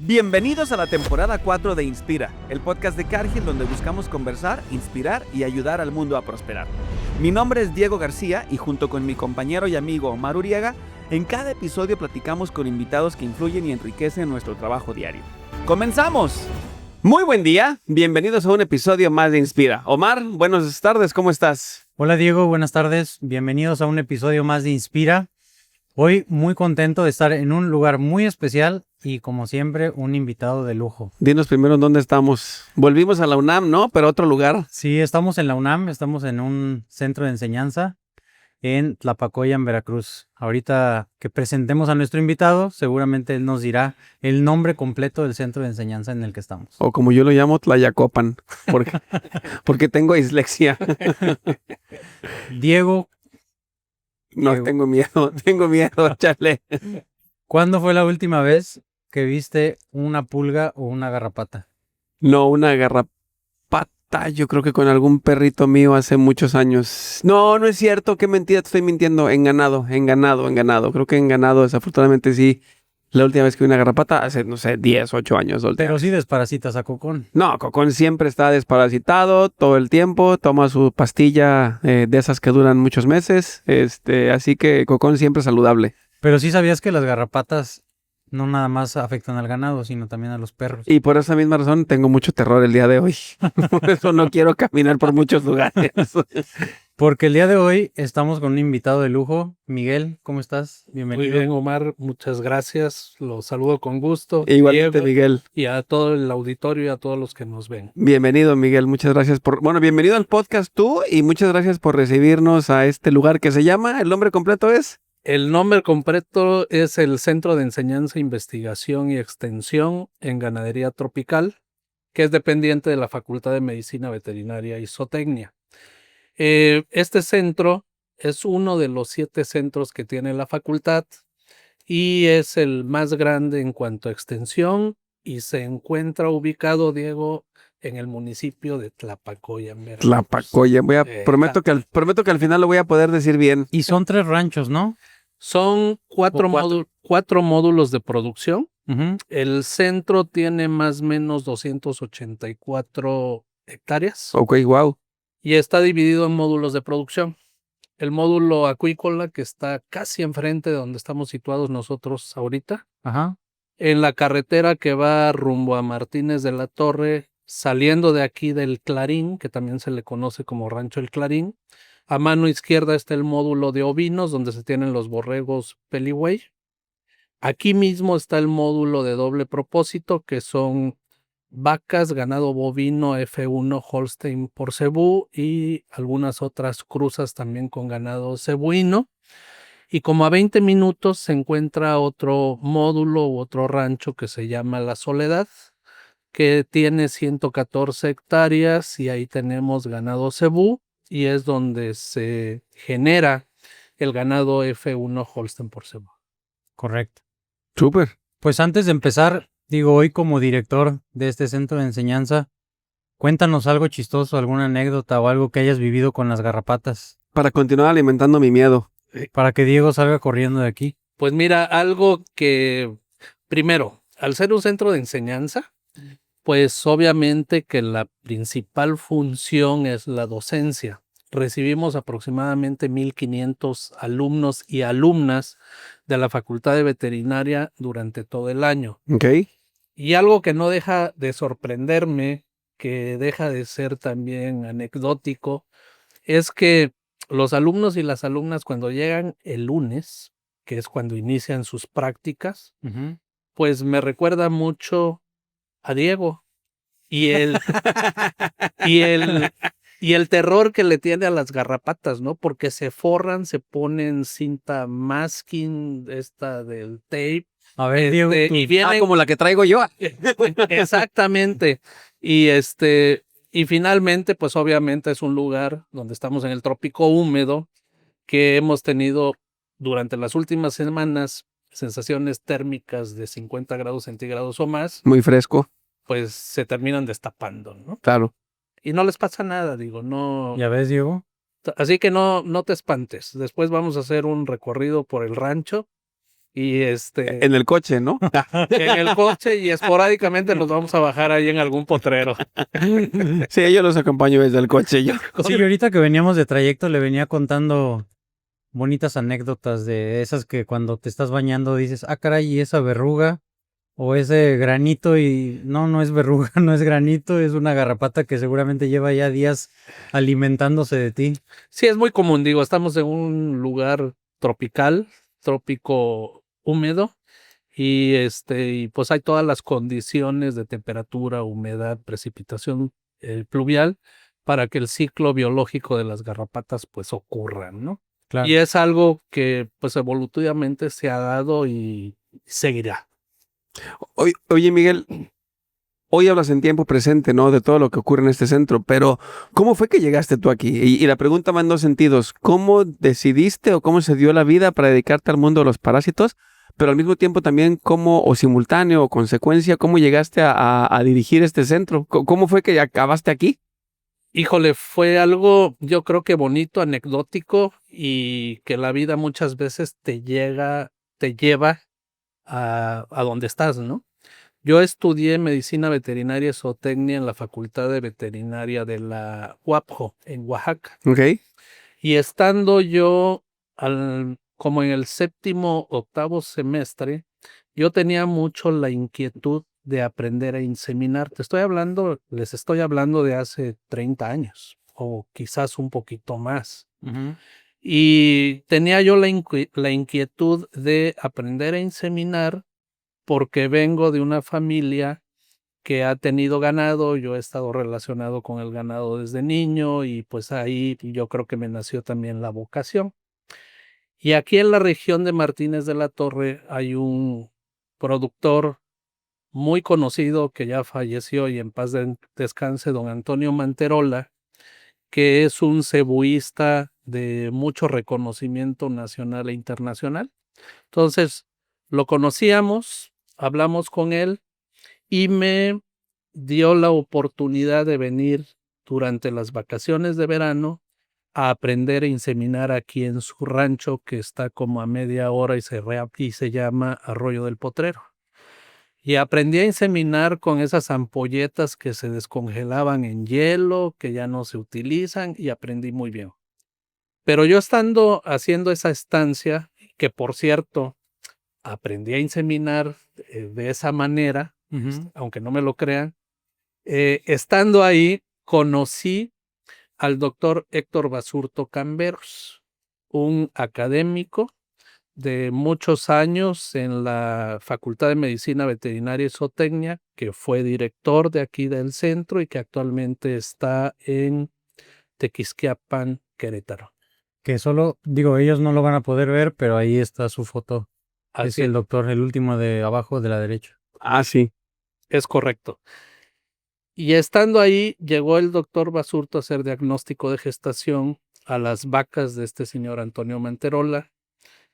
Bienvenidos a la temporada 4 de Inspira, el podcast de Cargill donde buscamos conversar, inspirar y ayudar al mundo a prosperar. Mi nombre es Diego García y junto con mi compañero y amigo Omar Uriaga, en cada episodio platicamos con invitados que influyen y enriquecen nuestro trabajo diario. ¡Comenzamos! Muy buen día, bienvenidos a un episodio más de Inspira. Omar, buenas tardes, ¿cómo estás? Hola Diego, buenas tardes, bienvenidos a un episodio más de Inspira. Hoy muy contento de estar en un lugar muy especial y como siempre un invitado de lujo. Dinos primero dónde estamos. Volvimos a la UNAM, ¿no? Pero a otro lugar. Sí, estamos en la UNAM, estamos en un centro de enseñanza en Tlapacoya, en Veracruz. Ahorita que presentemos a nuestro invitado, seguramente él nos dirá el nombre completo del centro de enseñanza en el que estamos. O como yo lo llamo, Tlayacopan, porque tengo dislexia. Diego, No, tengo miedo, chale. ¿cuándo fue la última vez que viste una pulga o una garrapata? No, una garrapata, yo creo que con algún perrito mío hace muchos años. No, no es cierto, qué mentira, te estoy mintiendo. En ganado. Creo que en ganado, desafortunadamente sí. La última vez que vi una garrapata hace, no sé, 10, 8 años. Pero sí desparasitas a Cocón. No, Cocón siempre está desparasitado todo el tiempo, toma su pastilla de esas que duran muchos meses, así que Cocón siempre saludable. Pero sí sabías que las garrapatas no nada más afectan al ganado, sino también a los perros. Y por esa misma razón tengo mucho terror el día de hoy. Por eso no quiero caminar por muchos lugares. Porque el día de hoy estamos con un invitado de lujo. Miguel, ¿cómo estás? Bienvenido. Muy bien, Omar, muchas gracias. Los saludo con gusto. Igualmente, Diego, Miguel. y a todo el auditorio y a todos los que nos ven. Bienvenido, Miguel. Muchas gracias bienvenido al podcast tú y muchas gracias por recibirnos a este lugar que se llama, ¿el nombre completo es? El nombre completo es el Centro de Enseñanza, Investigación y Extensión en Ganadería Tropical, que es dependiente de la Facultad de Medicina Veterinaria y Zootecnia. Este centro es uno de los 7 centros que tiene la facultad y es el más grande en cuanto a extensión y se encuentra ubicado, Diego, en el municipio de Tlapacoya, en Veracruz. Tlapacoya. Prometo que al final lo voy a poder decir bien. Y son 3 ranchos, ¿no? Son 4 módulos de producción. Uh-huh. El centro tiene más o menos 284 hectáreas. Ok, wow. Y está dividido en módulos de producción. El módulo acuícola, que está casi enfrente de donde estamos situados nosotros ahorita. Ajá. En la carretera que va rumbo a Martínez de la Torre, saliendo de aquí del Clarín, que también se le conoce como Rancho El Clarín. A mano izquierda está el módulo de ovinos, donde se tienen los borregos Peliway. Aquí mismo está el módulo de doble propósito, que son vacas, ganado bovino F1 Holstein por cebú y algunas otras cruzas también con ganado cebuino. Y como a 20 minutos se encuentra otro módulo u otro rancho que se llama La Soledad, que tiene 114 hectáreas y ahí tenemos ganado cebú y es donde se genera el ganado F1 Holstein por cebú. Correcto. Súper. Pues antes de empezar, digo, hoy como director de este centro de enseñanza, cuéntanos algo chistoso, alguna anécdota o algo que hayas vivido con las garrapatas. Para continuar alimentando mi miedo. Para que Diego salga corriendo de aquí. Pues mira, algo que, primero, al ser un centro de enseñanza, pues obviamente que la principal función es la docencia. Recibimos aproximadamente 1,500 alumnos y alumnas de la Facultad de Veterinaria durante todo el año. Ok. Y algo que no deja de sorprenderme, que deja de ser también anecdótico, es que los alumnos y las alumnas cuando llegan el lunes, que es cuando inician sus prácticas, Uh-huh. pues me recuerda mucho a Diego y el terror que le tiene a las garrapatas, ¿no? Porque se forran, se ponen cinta masking, esta del tape. A ver, Diego, tú. Y vienen... como la que traigo yo. Exactamente. Y finalmente, pues obviamente es un lugar donde estamos en el trópico húmedo, que hemos tenido durante las últimas semanas sensaciones térmicas de 50 grados centígrados o más. Muy fresco. Pues se terminan destapando, ¿no? Claro. Y no les pasa nada, digo, no. ¿Ya ves, Diego? Así que no te espantes. Después vamos a hacer un recorrido por el rancho Y En el coche, ¿no? en el coche y esporádicamente nos vamos a bajar ahí en algún potrero. Sí, yo los acompaño desde el coche. Yo. Sí, y ahorita que veníamos de trayecto le venía contando bonitas anécdotas de esas que cuando te estás bañando dices, ah, caray, ¿y esa verruga? O ese granito y no es verruga, no es granito, es una garrapata que seguramente lleva ya días alimentándose de ti. Sí, es muy común, digo, estamos en un lugar tropical, trópico húmedo, y pues hay todas las condiciones de temperatura, humedad, precipitación pluvial para que el ciclo biológico de las garrapatas pues ocurra, ¿no? Claro. Y es algo que pues evolutivamente se ha dado y seguirá. Oye, Miguel, hoy hablas en tiempo presente, ¿no? De todo lo que ocurre en este centro, pero ¿cómo fue que llegaste tú aquí? Y la pregunta va en dos sentidos. ¿Cómo decidiste o cómo se dio la vida para dedicarte al mundo de los parásitos? Pero al mismo tiempo también cómo, o simultáneo, o consecuencia, ¿cómo llegaste a dirigir este centro? ¿Cómo fue que acabaste aquí? Híjole, fue algo yo creo que bonito, anecdótico y que la vida muchas veces te lleva a donde estás, ¿no? Yo estudié medicina veterinaria y zootecnia en la Facultad de Veterinaria de la UAPJO en Oaxaca. Ok. Y estando yo como en el 8º semestre, yo tenía mucho la inquietud de aprender a inseminar. Les estoy hablando de hace 30 años o quizás un poquito más. Y tenía yo la inquietud de aprender a inseminar porque vengo de una familia que ha tenido ganado, yo he estado relacionado con el ganado desde niño y pues ahí yo creo que me nació también la vocación. Y aquí en la región de Martínez de la Torre hay un productor muy conocido que ya falleció y en paz descanse, don Antonio Manterola, que es un cebuista de mucho reconocimiento nacional e internacional. Entonces, lo conocíamos, hablamos con él y me dio la oportunidad de venir durante las vacaciones de verano a aprender a inseminar aquí en su rancho que está como a media hora y se llama Arroyo del Potrero. Y aprendí a inseminar con esas ampolletas que se descongelaban en hielo, que ya no se utilizan, y aprendí muy bien. Pero yo estando haciendo esa estancia, que por cierto, aprendí a inseminar de esa manera, aunque no me lo crean, estando ahí conocí al doctor Héctor Basurto Camberos, un académico de muchos años en la Facultad de Medicina Veterinaria y Zootecnia, que fue director de aquí del centro y que actualmente está en Tequisquiapan, Querétaro. Que solo, digo, ellos no lo van a poder ver, pero ahí está su foto. Es Así el doctor, el último de abajo de la derecha. Ah, sí. es correcto. Y estando ahí, llegó el doctor Basurto a hacer diagnóstico de gestación a las vacas de este señor Antonio Manterola,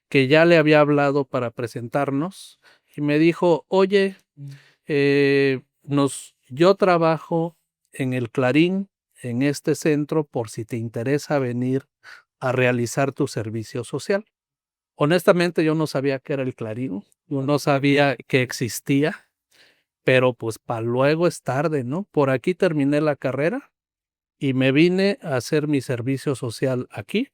que ya le había hablado para presentarnos, y me dijo, oye, yo trabajo en el Clarín, en este centro, por si te interesa venir a realizar tu servicio social. Honestamente, yo no sabía qué era el Clarín, yo no sabía que existía. Pero pues para luego es tarde, ¿no? Por aquí terminé la carrera y me vine a hacer mi servicio social aquí.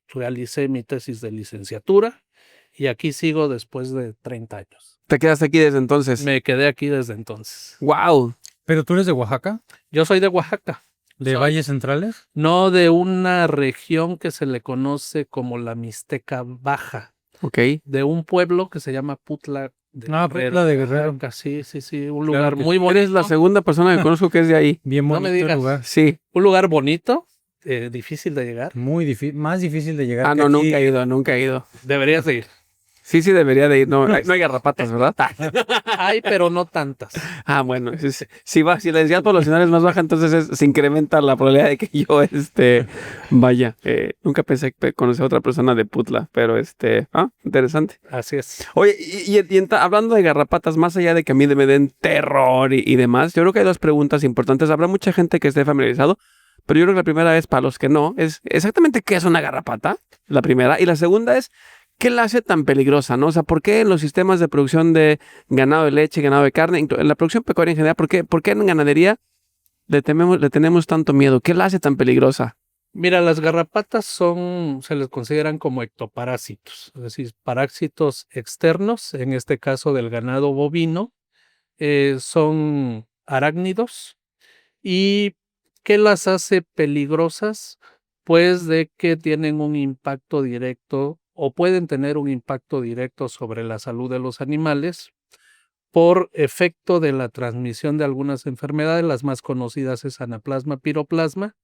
Realicé mi tesis de licenciatura y aquí sigo después de 30 años. ¿Te quedaste aquí desde entonces? Me quedé aquí desde entonces. ¡Wow! ¿Pero tú eres de Oaxaca? Yo soy de Oaxaca. ¿De Valles Centrales? No, de una región que se le conoce como la Mixteca Baja. Ok. De un pueblo que se llama Putla de Putla de Guerrero. Sí, un Claro lugar que muy sí. bonito. Eres la segunda persona que conozco que es de ahí. Bien No bonito me el digas. lugar. Sí. Un lugar bonito, difícil de llegar. Muy difícil, más difícil de llegar Ah, que no, aquí. nunca he ido. Deberías de ir. Sí, debería de ir. No hay garrapatas, ¿verdad? Hay, pero no tantas. Ah, bueno. Si la densidad poblacional es más baja, entonces se incrementa la probabilidad de que yo, vaya. Nunca pensé conocer a otra persona de Putla, pero interesante. Así es. Oye, hablando de garrapatas, más allá de que a mí me den terror y demás, yo creo que hay dos preguntas importantes. Habrá mucha gente que esté familiarizado, pero yo creo que la primera es, para los que no, es exactamente qué es una garrapata, la primera. Y la segunda es, ¿qué la hace tan peligrosa, no? O sea, ¿por qué en los sistemas de producción de ganado de leche, ganado de carne, en la producción pecuaria en general, por qué en ganadería le tenemos tanto miedo? ¿Qué la hace tan peligrosa? Mira, las garrapatas se les consideran como ectoparásitos, es decir, parásitos externos, en este caso del ganado bovino, son arácnidos. ¿Y qué las hace peligrosas? Pues de que tienen un impacto directo o pueden tener un impacto directo sobre la salud de los animales por efecto de la transmisión de algunas enfermedades. Las más conocidas es anaplasma, piroplasma,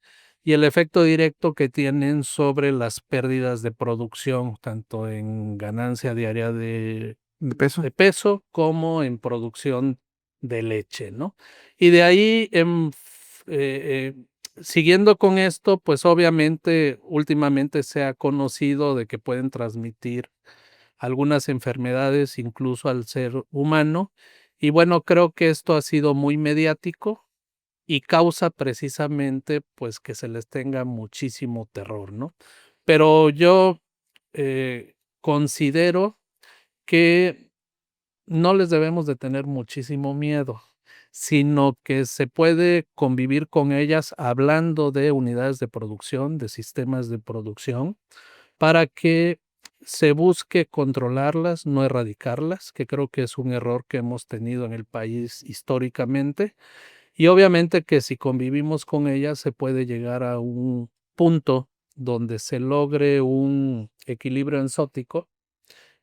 y el efecto directo que tienen sobre las pérdidas de producción, tanto en ganancia diaria ¿De peso? de peso como en producción de leche, ¿no? Y de ahí, siguiendo con esto, pues obviamente últimamente se ha conocido de que pueden transmitir algunas enfermedades incluso al ser humano. Y bueno, creo que esto ha sido muy mediático y causa precisamente pues que se les tenga muchísimo terror, ¿no? Pero yo considero que no les debemos de tener muchísimo miedo, sino que se puede convivir con ellas hablando de unidades de producción, de sistemas de producción, para que se busque controlarlas, no erradicarlas, que creo que es un error que hemos tenido en el país históricamente. Y obviamente que si convivimos con ellas se puede llegar a un punto donde se logre un equilibrio enzótico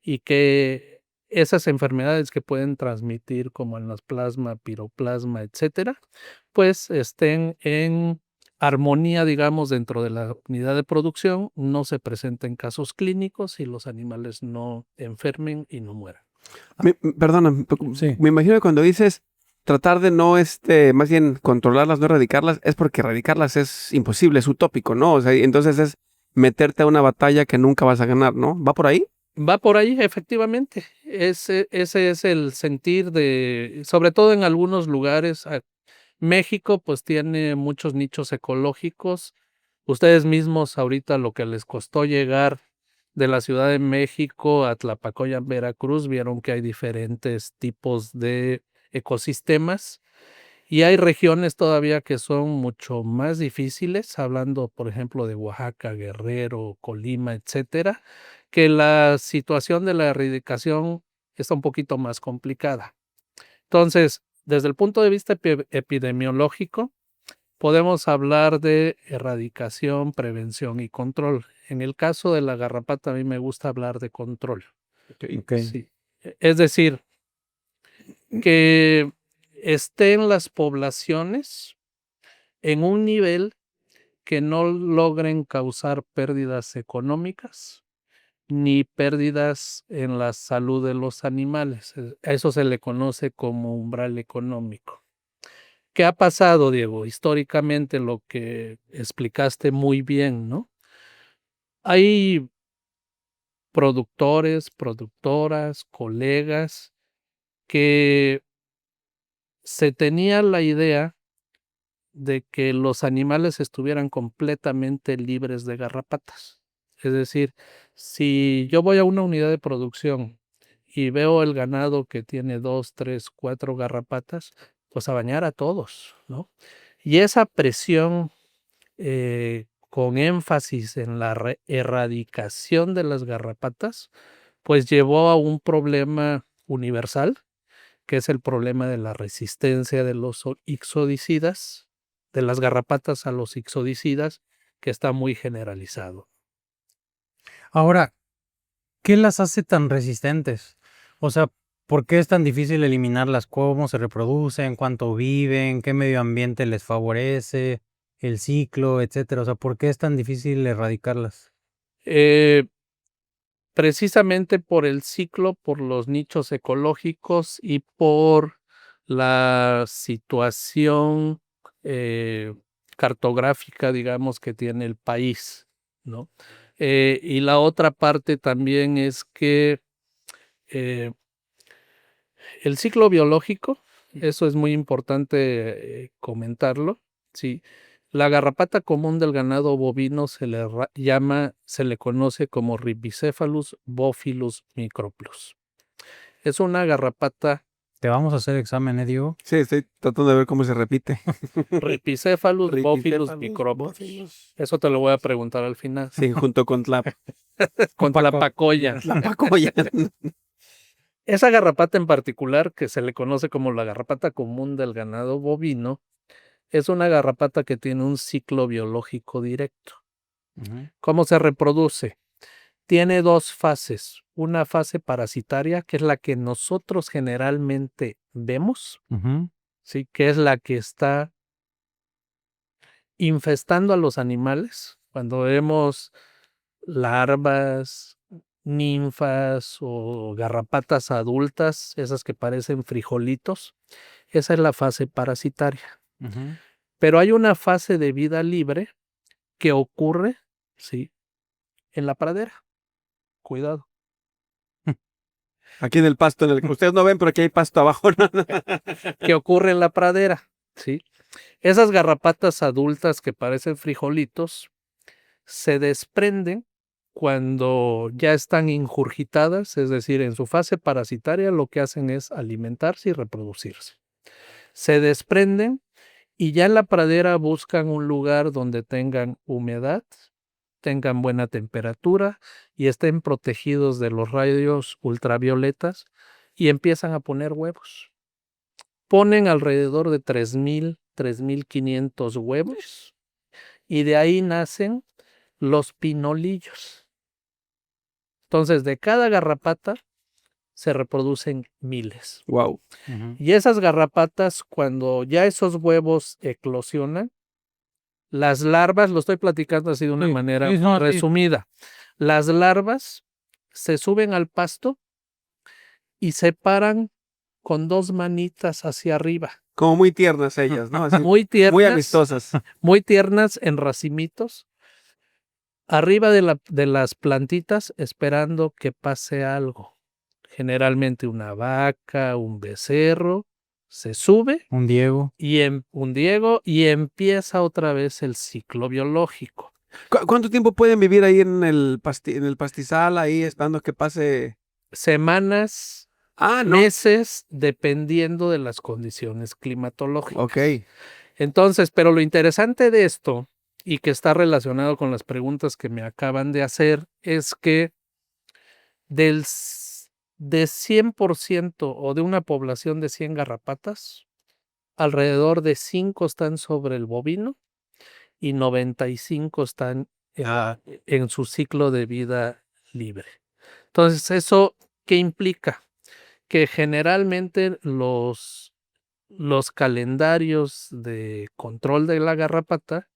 y que esas enfermedades que pueden transmitir como anaplasma, piroplasma, etcétera, pues estén en armonía, digamos, dentro de la unidad de producción, no se presenten casos clínicos y los animales no enfermen y no mueran. Perdona, Sí. me imagino que cuando dices tratar de no, más bien controlarlas, no erradicarlas, es porque erradicarlas es imposible, es utópico, ¿no? O sea, entonces es meterte a una batalla que nunca vas a ganar, ¿no? ¿Va por ahí? Va por ahí, efectivamente. Ese es el sentir sobre todo en algunos lugares. México pues tiene muchos nichos ecológicos. Ustedes mismos ahorita lo que les costó llegar de la Ciudad de México a Tlapacoyan, Veracruz, vieron que hay diferentes tipos de ecosistemas y hay regiones todavía que son mucho más difíciles, hablando por ejemplo de Oaxaca, Guerrero, Colima, etcétera, que la situación de la erradicación está un poquito más complicada. Entonces, desde el punto de vista epidemiológico, podemos hablar de erradicación, prevención y control. En el caso de la garrapata, a mí me gusta hablar de control. Ok. Sí. Es decir, que estén las poblaciones en un nivel que no logren causar pérdidas económicas ni pérdidas en la salud de los animales. A eso se le conoce como umbral económico. ¿Qué ha pasado, Diego? Históricamente lo que explicaste muy bien, ¿no? Hay productores, productoras, colegas que se tenía la idea de que los animales estuvieran completamente libres de garrapatas. Es decir, si yo voy a una unidad de producción y veo el ganado que tiene 2, 3, 4 garrapatas, pues a bañar a todos, ¿no? Y esa presión con énfasis en la erradicación de las garrapatas, pues llevó a un problema universal, que es el problema de la resistencia de los ixodicidas, de las garrapatas a los ixodicidas, que está muy generalizado. Ahora, ¿qué las hace tan resistentes? O sea, ¿por qué es tan difícil eliminarlas? ¿Cómo se reproducen? ¿Cuánto viven? ¿Qué medio ambiente les favorece? ¿El ciclo, etcétera? O sea, ¿por qué es tan difícil erradicarlas? Precisamente por el ciclo, por los nichos ecológicos y por la situación cartográfica, digamos, que tiene el país, ¿no? Y la otra parte también es que eh, el ciclo biológico, eso es muy importante comentarlo, ¿sí? La garrapata común del ganado bovino se le conoce como Rhipicephalus bophyllus microplus. Es una garrapata Te vamos a hacer examen, Diego. Sí, estoy tratando de ver cómo se repite. Rhipicephalus bophyllus Rhipicephalus microplus. bophyllus. Eso te lo voy a preguntar al final. Sí, junto con Con la pacoya. la pacoya. Esa garrapata en particular, que se le conoce como la garrapata común del ganado bovino, es una garrapata que tiene un ciclo biológico directo. ¿Cómo se reproduce? Tiene dos fases. Una fase parasitaria, que es la que nosotros generalmente vemos, ¿sí? Que es la que está infestando a los animales. Cuando vemos larvas, ninfas o garrapatas adultas, esas que parecen frijolitos, esa es la fase parasitaria. Pero hay una fase de vida libre que ocurre, ¿sí?, en la pradera. Cuidado. Aquí en el pasto, en el que ustedes no ven, pero aquí hay pasto abajo. Que ocurre en la pradera, ¿sí? Esas garrapatas adultas que parecen frijolitos se desprenden cuando ya están ingurgitadas, es decir, en su fase parasitaria lo que hacen es alimentarse y reproducirse. Se desprenden y ya en la pradera buscan un lugar donde tengan humedad, tengan buena temperatura y estén protegidos de los rayos ultravioletas y empiezan a poner huevos. Ponen alrededor de 3,000, 3,500 huevos y de ahí nacen los pinolillos. Entonces, de cada garrapata se reproducen miles. Wow. Y esas garrapatas, cuando ya esos huevos eclosionan, las larvas, lo estoy platicando así de una manera resumida, las larvas se suben al pasto y se paran con dos manitas hacia arriba. Como muy tiernas ellas, ¿no? Así, Muy tiernas. muy amistosas. Muy tiernas en racimitos, arriba de las plantitas, esperando que pase algo. Generalmente una vaca, un becerro, se sube. Un Diego. Un Diego y empieza otra vez el ciclo biológico. ¿Cuánto tiempo pueden vivir ahí en el pastizal, ahí esperando que pase? Semanas, No. meses, dependiendo de las condiciones climatológicas. Ok. Entonces, pero lo interesante de esto, y que está relacionado con las preguntas que me acaban de hacer, es que de 100% o de una población de 100 garrapatas, alrededor de 5 están sobre el bovino y 95 están en su ciclo de vida libre. Entonces, ¿eso qué implica? Que generalmente los calendarios de control de la garrapata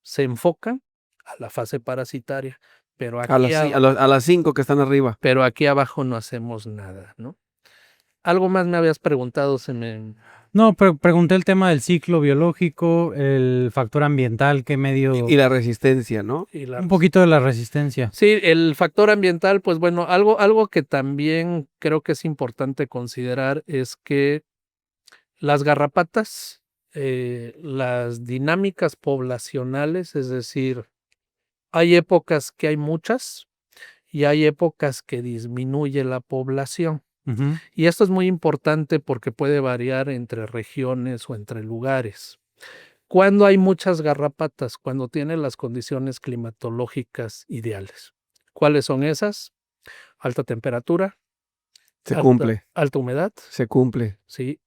se enfocan a la fase parasitaria, pero aquí, A las 5 que están arriba. pero aquí abajo no hacemos nada, ¿no? Algo más me habías preguntado, No, pregunté el tema del ciclo biológico, el factor ambiental, qué medio... Y la resistencia, ¿no? Un poquito de la resistencia. Sí, el factor ambiental, pues bueno, algo que también creo que es importante considerar es que las garrapatas, las dinámicas poblacionales, es decir, hay épocas que hay muchas y hay épocas que disminuye la población. Y esto es muy importante porque puede variar entre regiones o entre lugares. ¿Cuándo hay muchas garrapatas? Cuando tienen las condiciones climatológicas ideales. ¿Cuáles son esas? Alta temperatura. Cumple. Alta humedad. Se cumple. Sí,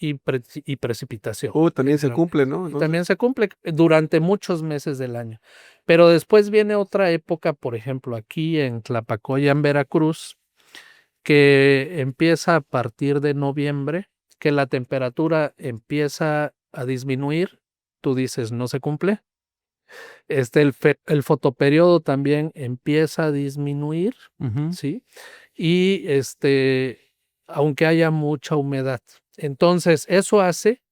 y precipitación. También se cumple, ¿no? Y también se cumple durante muchos meses del año. Pero después viene otra época, por ejemplo, aquí en Tlapacoya, en Veracruz, que empieza a partir de noviembre, que la temperatura empieza a disminuir. Tú dices, no se cumple. El fotoperiodo también empieza a disminuir, ¿sí? Y aunque haya mucha humedad. Entonces, eso hace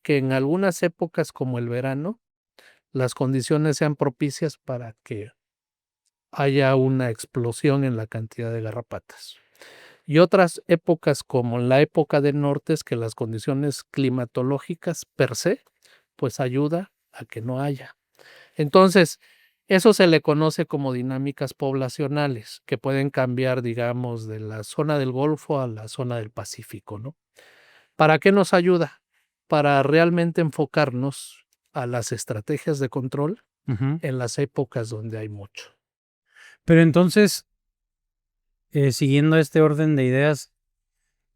que en algunas épocas como el verano, las condiciones sean propicias para que haya una explosión en la cantidad de garrapatas. Y otras épocas como la época del norte es que las condiciones climatológicas per se pues ayuda a que no haya. Entonces, eso se le conoce como dinámicas poblacionales, que pueden cambiar, digamos, de la zona del Golfo a la zona del Pacífico, ¿no? ¿Para qué nos ayuda? Para realmente enfocarnos a las estrategias de control Ujú. en las épocas donde hay mucho. Pero entonces, siguiendo este orden de ideas,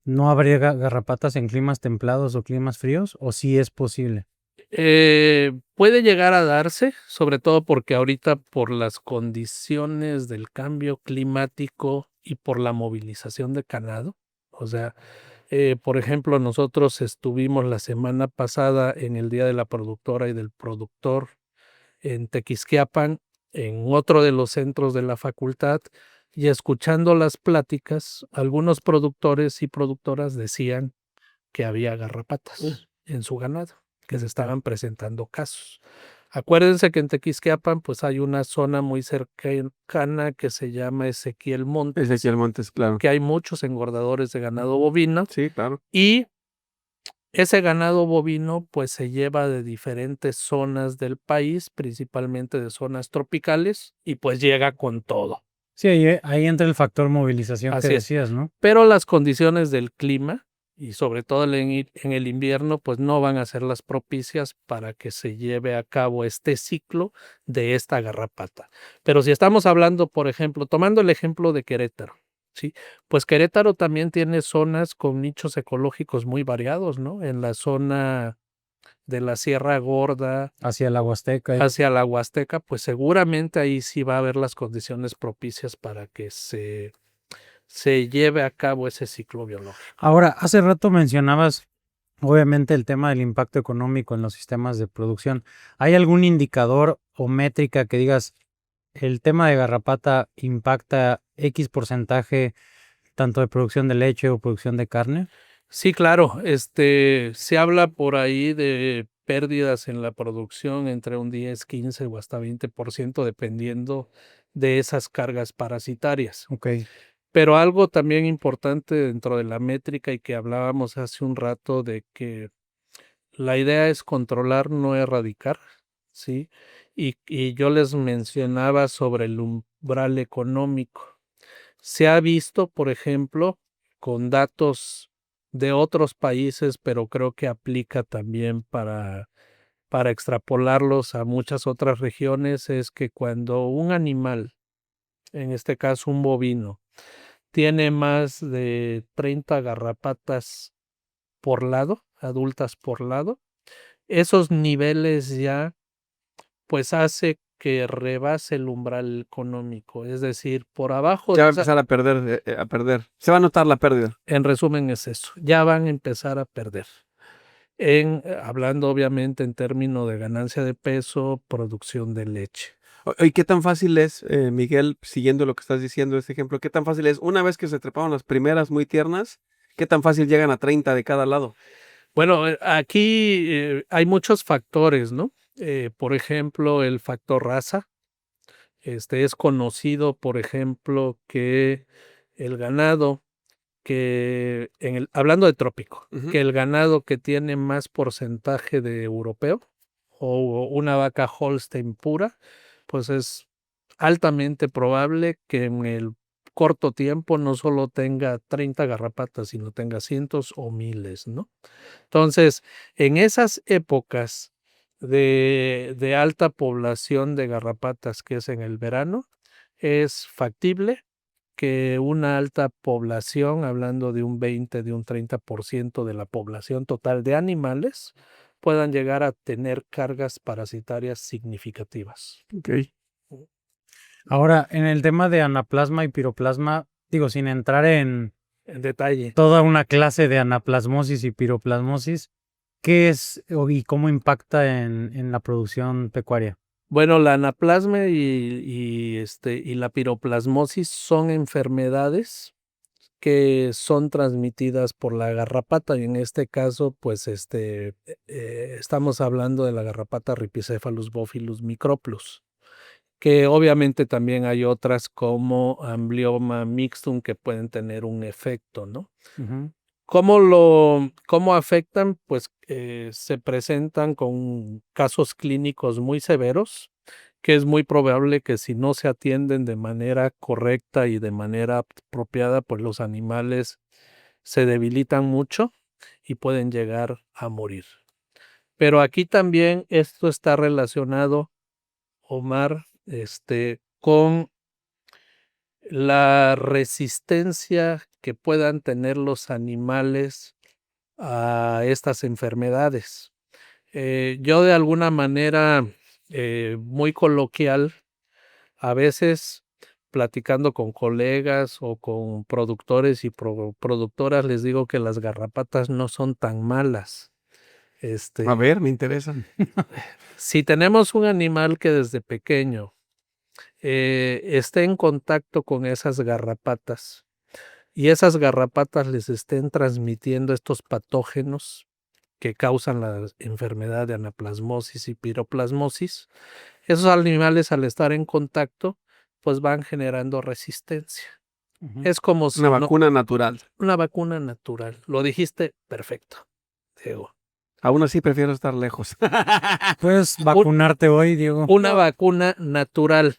¿no habría garrapatas en climas templados o climas fríos? ¿O sí es posible? Puede llegar a darse, sobre todo porque ahorita por las condiciones del cambio climático y por la movilización de ganado. O sea, por ejemplo, nosotros estuvimos la semana pasada en el Día de la Productora y del Productor en Tequisquiapan, en otro de los centros de la facultad, y escuchando las pláticas, algunos productores y productoras decían que había garrapatas en su ganado, que se estaban presentando casos. Acuérdense que en Tequisquiapan pues hay una zona muy cercana que se llama Ezequiel Montes, Ezequiel Montes, claro. que hay muchos engordadores de ganado bovino Sí, claro. y ese ganado bovino pues se lleva de diferentes zonas del país, principalmente de zonas tropicales, y pues llega con todo. Sí, ahí entra el factor movilización que Así es. decías, ¿no? Pero las condiciones del clima y sobre todo en el invierno pues no van a ser las propicias para que se lleve a cabo este ciclo de esta garrapata. Pero si estamos hablando, por ejemplo, tomando el ejemplo de Querétaro, ¿sí? Pues Querétaro también tiene zonas con nichos ecológicos muy variados, ¿no? En la zona de la Sierra Gorda Hacia la Huasteca. hacia la Huasteca, pues seguramente ahí sí va a haber las condiciones propicias para que se lleve a cabo ese ciclo biológico. Ahora, hace rato mencionabas, obviamente, el tema del impacto económico en los sistemas de producción. ¿Hay algún indicador o métrica que digas, el tema de garrapata impacta X porcentaje tanto de producción de leche o producción de carne? Sí, claro, se habla por ahí de pérdidas en la producción entre un 10, 15 o hasta 20% dependiendo de esas cargas parasitarias. Ok. Pero algo también importante dentro de la métrica y que hablábamos hace un rato de que la idea es controlar, no erradicar, ¿sí? Y yo les mencionaba sobre el umbral económico. Se ha visto, por ejemplo, con datos de otros países, pero creo que aplica también para extrapolarlos a muchas otras regiones, es que cuando un animal, en este caso un bovino, tiene más de 30 garrapatas por lado, adultas por lado, esos niveles ya pues hace que rebase el umbral económico, es decir, por abajo Ya va a de esa, empezar a perder, a perder. Se va a notar la pérdida. en resumen es eso, ya van a empezar a perder. Hablando obviamente en términos de ganancia de peso, producción de leche. ¿Y qué tan fácil es, Miguel, siguiendo lo que estás diciendo, este ejemplo, qué tan fácil es, una vez que se treparon las primeras muy tiernas, qué tan fácil llegan a 30 de cada lado? Bueno, aquí hay muchos factores, ¿no? Por ejemplo, el factor raza. Es conocido, por ejemplo, que el ganado hablando de trópico, Ujú. que el ganado que tiene más porcentaje de europeo o una vaca Holstein pura, pues es altamente probable que en el corto tiempo no solo tenga 30 garrapatas, sino tenga cientos o miles, ¿no? Entonces, en esas épocas de alta población de garrapatas, que es en el verano, es factible que una alta población, hablando de un 20, de un 30% de la población total de animales, puedan llegar a tener cargas parasitarias significativas. Ok. Ahora, en el tema de anaplasma y piroplasma, digo, sin entrar en En detalle. toda una clase de anaplasmosis y piroplasmosis, ¿qué es y cómo impacta en la producción pecuaria? Bueno, la anaplasma y la piroplasmosis son enfermedades que son transmitidas por la garrapata y en este caso, pues estamos hablando de la garrapata Rhipicephalus bophilus microplus, que obviamente también hay otras como Amblyomma mixtum que pueden tener un efecto, ¿no? Ujú. ¿Cómo afectan? Pues se presentan con casos clínicos muy severos, que es muy probable que si no se atienden de manera correcta y de manera apropiada, pues los animales se debilitan mucho y pueden llegar a morir. Pero aquí también esto está relacionado, Omar, con la resistencia que puedan tener los animales a estas enfermedades. Yo de alguna manera muy coloquial, a veces platicando con colegas o con productores y productoras, les digo que las garrapatas no son tan malas. A ver, me interesa. Si tenemos un animal que desde pequeño esté en contacto con esas garrapatas y esas garrapatas les estén transmitiendo estos patógenos que causan la enfermedad de anaplasmosis y piroplasmosis, esos animales al estar en contacto pues van generando resistencia. Es como si Una vacuna natural. una vacuna natural. Lo dijiste perfecto, Diego. Aún así prefiero estar lejos. Puedes vacunarte hoy, Diego. Una vacuna natural,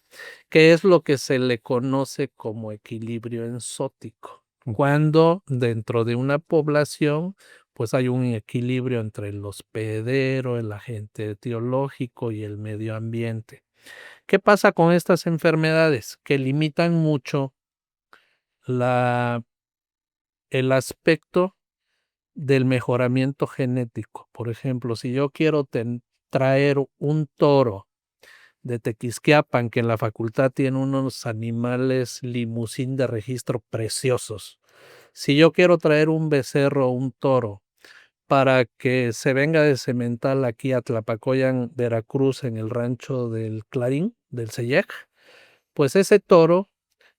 que es lo que se le conoce como equilibrio enzótico. Cuando dentro de una población, pues hay un equilibrio entre el hospedero, el agente etiológico y el medio ambiente. ¿Qué pasa con estas enfermedades? Que limitan mucho el aspecto del mejoramiento genético. Por ejemplo, si yo quiero traer un toro de Tequisquiapan, que en la facultad tiene unos animales limusín de registro preciosos. Si yo quiero traer un becerro o un toro para que se venga de Semental aquí a Tlapacoyan, Veracruz, en el rancho del Clarín, del Seyej, pues ese toro,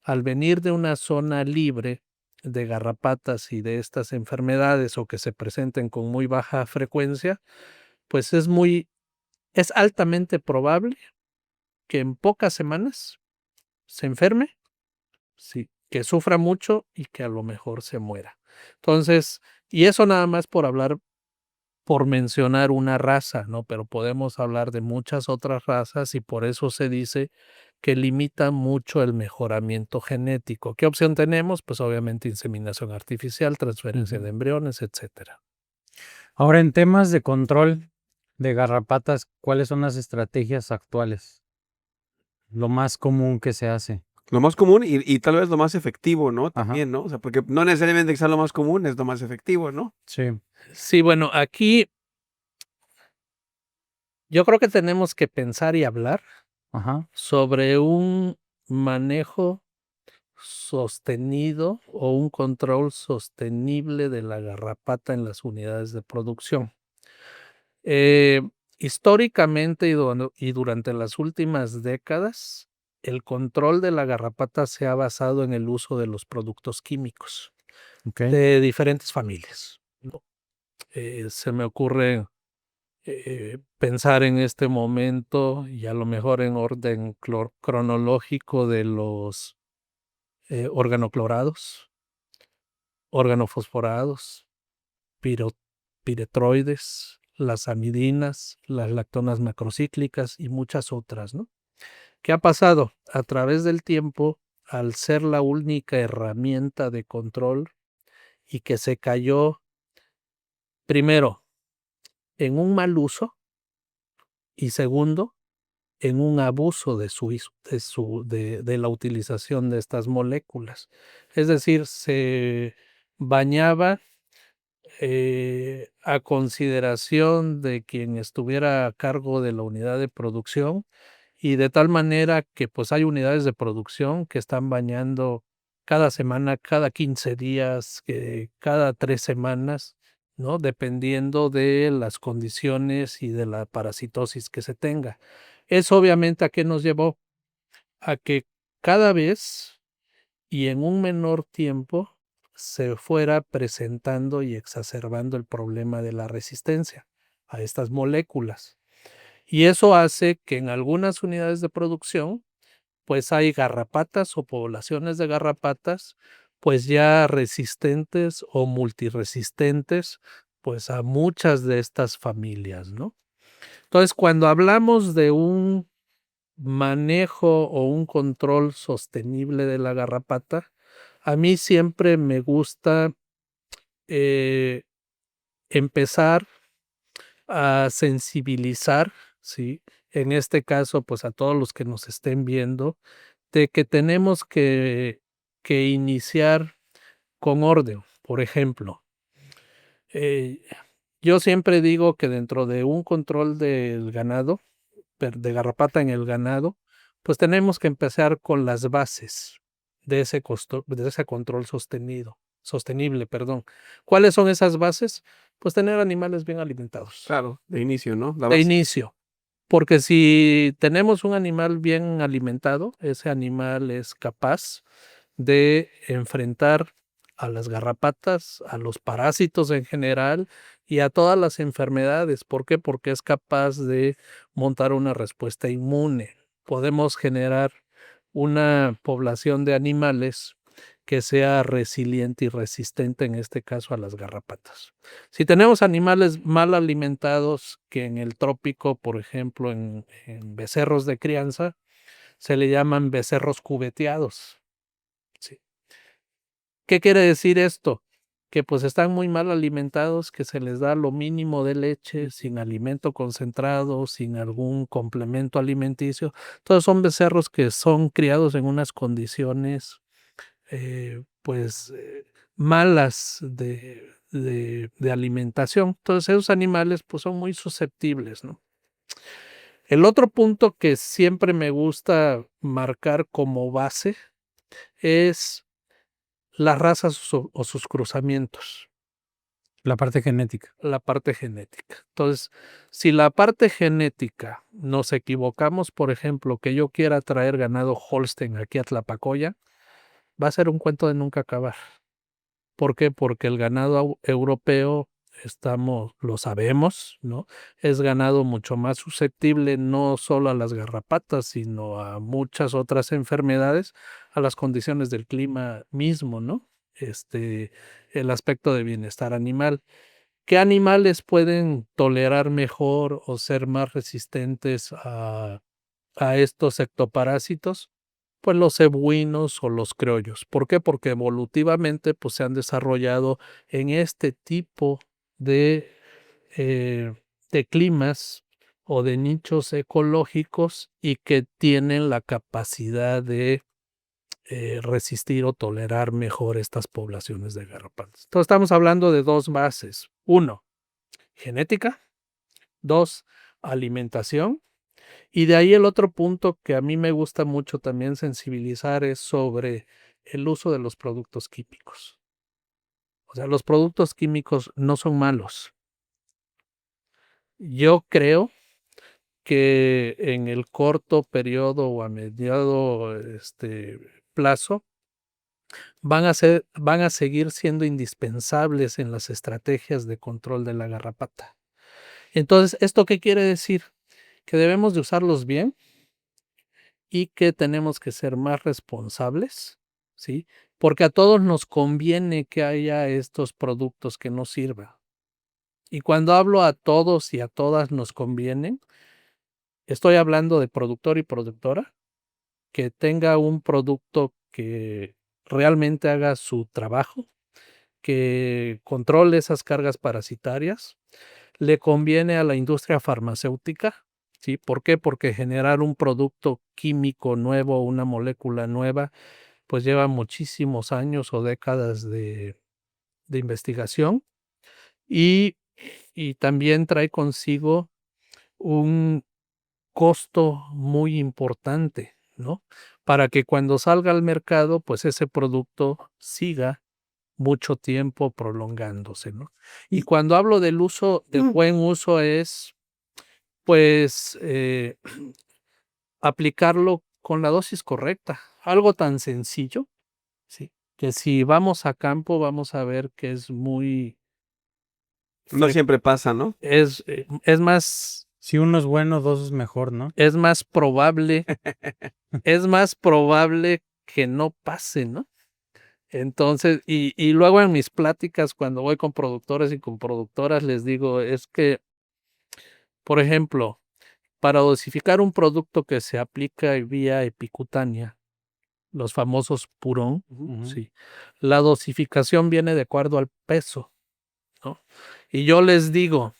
al venir de una zona libre de garrapatas y de estas enfermedades o que se presenten con muy baja frecuencia, pues es altamente probable que en pocas semanas se enferme, sí, que sufra mucho y que a lo mejor se muera. Entonces, y eso nada más por mencionar una raza, ¿no? Pero podemos hablar de muchas otras razas y por eso se dice que limita mucho el mejoramiento genético. ¿Qué opción tenemos? Pues obviamente inseminación artificial, transferencia de embriones, etcétera. Ahora, en temas de control de garrapatas, ¿cuáles son las estrategias actuales? Lo más común que se hace. Lo más común y tal vez lo más efectivo, ¿no? Ajá. También, ¿no? O sea, porque no necesariamente que sea lo más común, es lo más efectivo, ¿no? Sí. Sí, bueno, aquí yo creo que tenemos que pensar y hablar Ajá. sobre un manejo sostenido o un control sostenible de la garrapata en las unidades de producción. Históricamente y durante las últimas décadas, el control de la garrapata se ha basado en el uso de los productos químicos Ok. de diferentes familias, ¿no? Se me ocurre pensar en este momento y a lo mejor en orden cronológico de los organoclorados, organofosforados, piretroides, las amidinas, las lactonas macrocíclicas y muchas otras, ¿no? ¿Qué ha pasado? A través del tiempo, al ser la única herramienta de control y que se cayó primero en un mal uso y segundo en un abuso de la utilización de estas moléculas. Es decir, se bañaba a consideración de quien estuviera a cargo de la unidad de producción y de tal manera que pues hay unidades de producción que están bañando cada semana, cada 15 días, cada 3 semanas, ¿no? Dependiendo de las condiciones y de la parasitosis que se tenga. Eso obviamente a qué nos llevó a que cada vez y en un menor tiempo se fuera presentando y exacerbando el problema de la resistencia a estas moléculas. Y eso hace que en algunas unidades de producción, pues hay garrapatas o poblaciones de garrapatas, pues ya resistentes o multiresistentes, pues a muchas de estas familias, ¿no? Entonces, cuando hablamos de un manejo o un control sostenible de la garrapata, a mí siempre me gusta empezar a sensibilizar, ¿sí? En este caso, pues a todos los que nos estén viendo, de que tenemos que iniciar con orden. Por ejemplo, yo siempre digo que dentro de un control del ganado, de garrapata en el ganado, pues tenemos que empezar con las bases de ese control sostenible, perdón. ¿Cuáles son esas bases? Pues tener animales bien alimentados. Claro, de inicio, ¿no? La De base. inicio. Porque si tenemos un animal bien alimentado, ese animal es capaz de enfrentar a las garrapatas, a los parásitos en general y a todas las enfermedades. ¿Por qué? Porque es capaz de montar una respuesta inmune. Podemos generar una población de animales que sea resiliente y resistente, en este caso a las garrapatas. Si tenemos animales mal alimentados, que en el trópico, por ejemplo, en becerros de crianza, se le llaman becerros cubeteados. ¿Sí? ¿Qué quiere decir esto? Que pues están muy mal alimentados, que se les da lo mínimo de leche, sin alimento concentrado, sin algún complemento alimenticio. Todos son becerros que son criados en unas condiciones malas de alimentación. Entonces esos animales pues son muy susceptibles, ¿no? El otro punto que siempre me gusta marcar como base es las razas o sus cruzamientos, La parte genética. la parte genética. Entonces, si la parte genética nos equivocamos, por ejemplo, que yo quiera traer ganado Holstein aquí a Tlapacoya, va a ser un cuento de nunca acabar. ¿Por qué? Porque el ganado europeo, lo sabemos, ¿no? Es ganado mucho más susceptible no solo a las garrapatas, sino a muchas otras enfermedades, a las condiciones del clima mismo, ¿no? El aspecto de bienestar animal. ¿Qué animales pueden tolerar mejor o ser más resistentes a estos ectoparásitos? Pues los cebuinos o los criollos. ¿Por qué? Porque evolutivamente pues, se han desarrollado en este tipo de, de climas o de nichos ecológicos y que tienen la capacidad de resistir o tolerar mejor estas poblaciones de garrapatas. Entonces estamos hablando de dos bases. Uno, genética. Dos, alimentación. Y de ahí el otro punto que a mí me gusta mucho también sensibilizar es sobre el uso de los productos químicos. O sea, los productos químicos no son malos. Yo creo que en el corto periodo o a mediado plazo van a seguir siendo indispensables en las estrategias de control de la garrapata. Entonces, ¿esto qué quiere decir? Que debemos de usarlos bien y que tenemos que ser más responsables, ¿sí? Porque a todos nos conviene que haya estos productos que nos sirvan. Y cuando hablo a todos y a todas nos convienen, estoy hablando de productor y productora, que tenga un producto que realmente haga su trabajo, que controle esas cargas parasitarias. Le conviene a la industria farmacéutica, ¿sí? ¿Por qué? Porque generar un producto químico nuevo, una molécula nueva, pues lleva muchísimos años o décadas de investigación y también trae consigo un costo muy importante, ¿no? Para que cuando salga al mercado, pues ese producto siga mucho tiempo prolongándose, ¿no? Y cuando hablo del uso, del buen uso es, pues, aplicarlo con la dosis correcta. Algo tan sencillo, ¿sí? Que si vamos a campo vamos a ver que es muy... No siempre pasa, ¿no? Es más... Si uno es bueno, dos es mejor, ¿no? Es más probable que no pase, ¿no? Entonces, y luego en mis pláticas, cuando voy con productores y con productoras, les digo, es que, por ejemplo, para dosificar un producto que se aplica vía epicutánea, los famosos purón, Ujú. sí, la dosificación viene de acuerdo al peso, ¿no? Y yo les digo,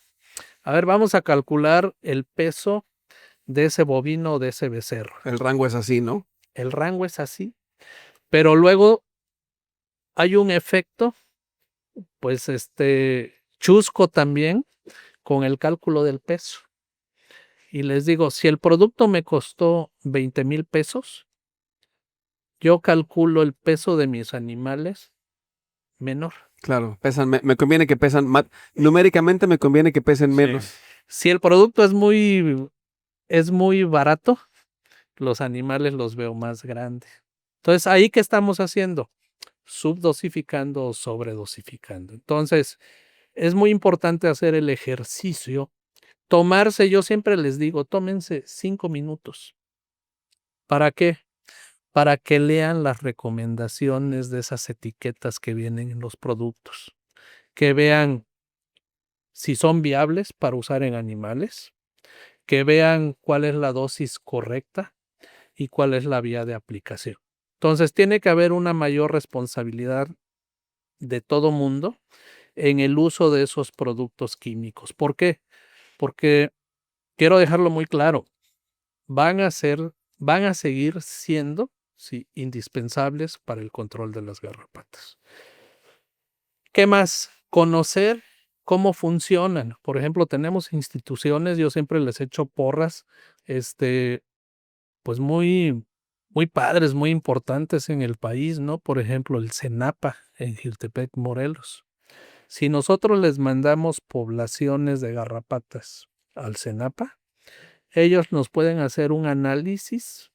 a ver, vamos a calcular el peso de ese bovino o de ese becerro. El rango es así, ¿no? El rango es así, pero luego hay un efecto, pues chusco también con el cálculo del peso. Y les digo, si el producto me costó 20,000 pesos, yo calculo el peso de mis animales menor. Claro, pesan, me conviene que pesan más, numéricamente me conviene que pesen Sí. menos. Si el producto es muy barato, los animales los veo más grandes. Entonces, ¿ahí qué estamos haciendo? Subdosificando o sobredosificando. Entonces, es muy importante hacer el ejercicio. Tomarse, yo siempre les digo, tómense 5 minutos. ¿Para qué? Para que lean las recomendaciones de esas etiquetas que vienen en los productos. Que vean si son viables para usar en animales. Que vean cuál es la dosis correcta y cuál es la vía de aplicación. Entonces, tiene que haber una mayor responsabilidad de todo mundo en el uso de esos productos químicos. ¿Por qué? Porque quiero dejarlo muy claro, van a seguir siendo, sí, indispensables para el control de las garrapatas. ¿Qué más? Conocer cómo funcionan. Por ejemplo, tenemos instituciones, yo siempre les echo porras, pues muy, muy padres, muy importantes en el país, ¿no? Por ejemplo, el CENAPA en Jiltepec, Morelos. Si nosotros les mandamos poblaciones de garrapatas al CENAPA, ellos nos pueden hacer un análisis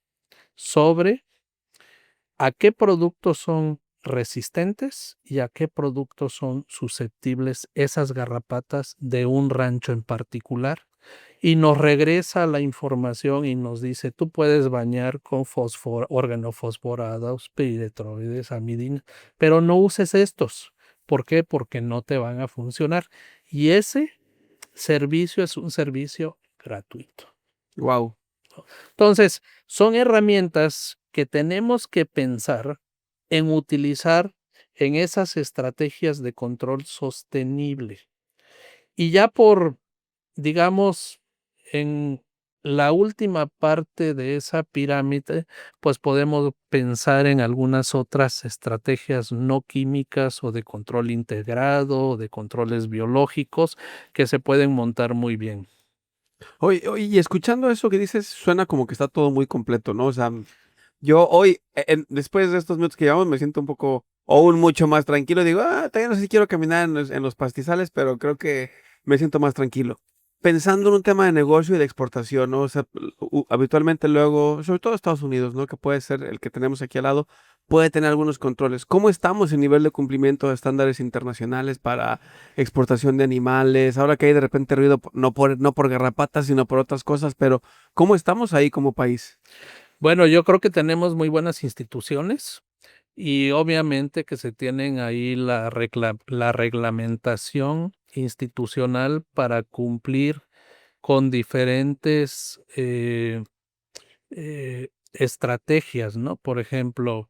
sobre a qué productos son resistentes y a qué productos son susceptibles esas garrapatas de un rancho en particular. Y nos regresa la información y nos dice, tú puedes bañar con organofosforados, piridetroides, amidina, pero no uses estos. ¿Por qué? Porque no te van a funcionar. Y ese servicio es un servicio gratuito. Wow. Entonces, son herramientas que tenemos que pensar en utilizar en esas estrategias de control sostenible. Y ya digamos, en la última parte de esa pirámide, pues podemos pensar en algunas otras estrategias no químicas o de control integrado o de controles biológicos que se pueden montar muy bien. Oye, y escuchando eso que dices, suena como que está todo muy completo, ¿no? O sea, yo hoy, después de estos minutos que llevamos, me siento un poco, o un mucho más tranquilo. Digo, todavía no sé si quiero caminar en los pastizales, pero creo que me siento más tranquilo. Pensando en un tema de negocio y de exportación, ¿no? O sea, habitualmente luego, sobre todo Estados Unidos, ¿no? Que puede ser el que tenemos aquí al lado, puede tener algunos controles. ¿Cómo estamos en nivel de cumplimiento de estándares internacionales para exportación de animales? Ahora que hay de repente ruido, no por garrapatas, sino por otras cosas, pero ¿cómo estamos ahí como país? Bueno, yo creo que tenemos muy buenas instituciones y obviamente que se tienen ahí la reglamentación institucional para cumplir con diferentes estrategias, ¿no? Por ejemplo,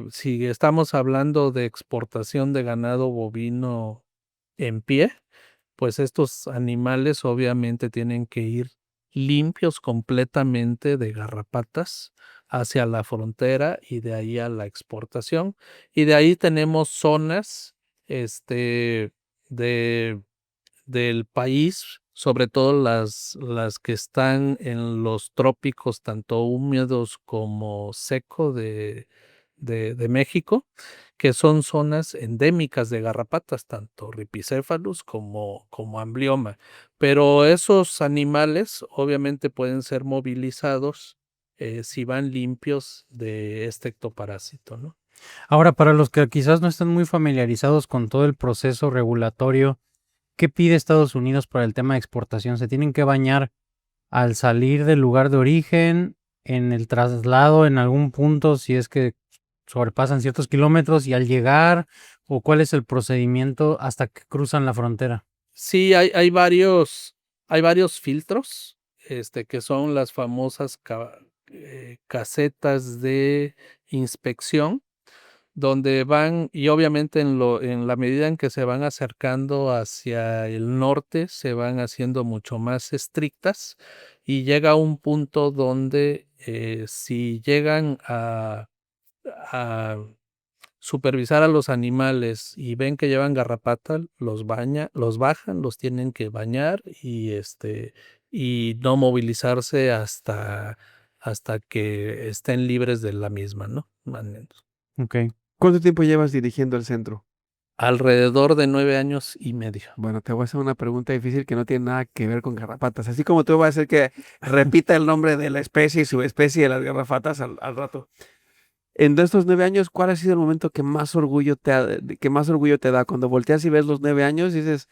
si estamos hablando de exportación de ganado bovino en pie, pues estos animales obviamente tienen que ir limpios completamente de garrapatas hacia la frontera y de ahí a la exportación. Y de ahí tenemos zonas de, del país, sobre todo las que están en los trópicos, tanto húmedos como seco de México, que son zonas endémicas de garrapatas, tanto Rhipicéphалus como Amblioma. Pero esos animales obviamente pueden ser movilizados si van limpios de este ectoparásito, ¿no? Ahora, para los que quizás no están muy familiarizados con todo el proceso regulatorio, ¿qué pide Estados Unidos para el tema de exportación? ¿Se tienen que bañar al salir del lugar de origen, en el traslado, en algún punto, si es que sobrepasan ciertos kilómetros y al llegar, o cuál es el procedimiento hasta que cruzan la frontera. Sí, hay varios filtros, que son las famosas casetas de inspección, donde van, y obviamente en la medida en que se van acercando hacia el norte, se van haciendo mucho más estrictas, y llega un punto donde si llegan a supervisar a los animales y ven que llevan garrapata, los bajan, los tienen que bañar y no movilizarse hasta que estén libres de la misma, ¿no? Más o menos. Ok. ¿Cuánto tiempo llevas dirigiendo el centro? Alrededor de 9 años y medio. Bueno, te voy a hacer una pregunta difícil que no tiene nada que ver con garrapatas. Así como tú vas a hacer que repita el nombre de la especie y subespecie de las garrapatas al rato. En estos 9 años, ¿cuál ha sido el momento que más orgullo te da? Cuando volteas y ves los 9 años y dices,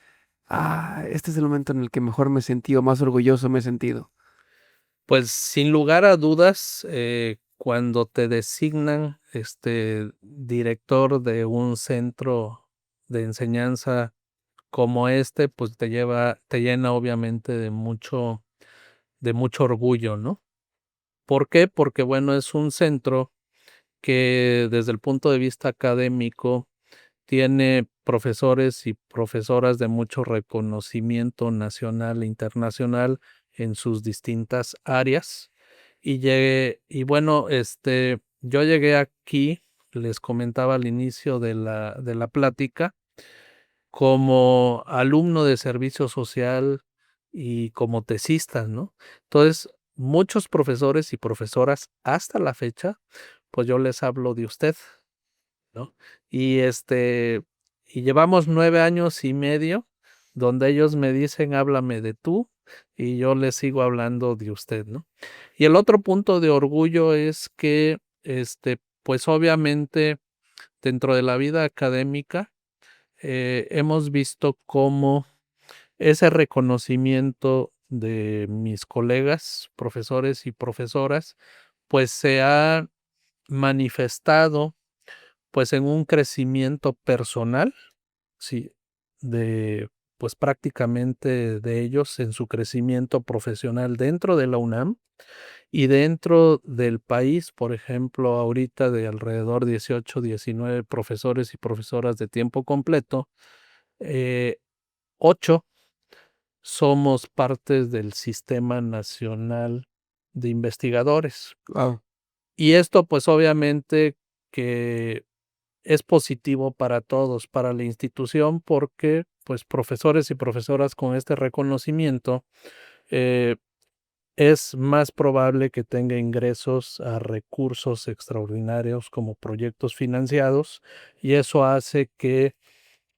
este es el momento en el que mejor me he sentido, más orgulloso me he sentido. Pues sin lugar a dudas, cuando te designan director de un centro de enseñanza como pues te llena obviamente de mucho orgullo, ¿no? ¿Por qué? Porque bueno, es un centro que desde el punto de vista académico tiene profesores y profesoras de mucho reconocimiento nacional e internacional en sus distintas áreas. Y bueno, yo llegué aquí, les comentaba al inicio de la plática, como alumno de servicio social y como tesista, ¿no? Entonces, muchos profesores y profesoras hasta la fecha, pues yo les hablo de usted, ¿no? Y llevamos 9 años y medio donde ellos me dicen, háblame de tú, y yo les sigo hablando de usted, ¿no? Y el otro punto de orgullo es que, pues obviamente, dentro de la vida académica, hemos visto cómo ese reconocimiento de mis colegas, profesores y profesoras, pues se ha manifestado pues en un crecimiento personal, sí, pues prácticamente de ellos en su crecimiento profesional dentro de la UNAM y dentro del país. Por ejemplo, ahorita de alrededor 18, 19 profesores y profesoras de tiempo completo, 8 somos partes del Sistema Nacional de Investigadores. Wow. Y esto pues obviamente que es positivo para todos, para la institución, porque pues profesores y profesoras con este reconocimiento es más probable que tenga ingresos a recursos extraordinarios como proyectos financiados, y eso hace que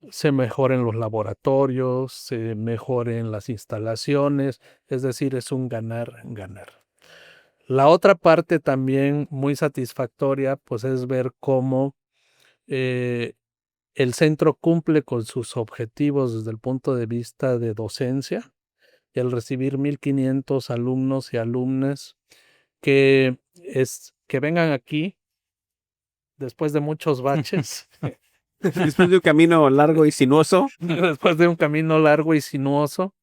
se mejoren los laboratorios, se mejoren las instalaciones, es decir, es un ganar-ganar. La otra parte también muy satisfactoria pues es ver cómo el centro cumple con sus objetivos desde el punto de vista de docencia, y al recibir 1,500 alumnos y alumnas que vengan aquí después de muchos baches, Después de un camino largo y sinuoso. después de un camino largo y sinuoso,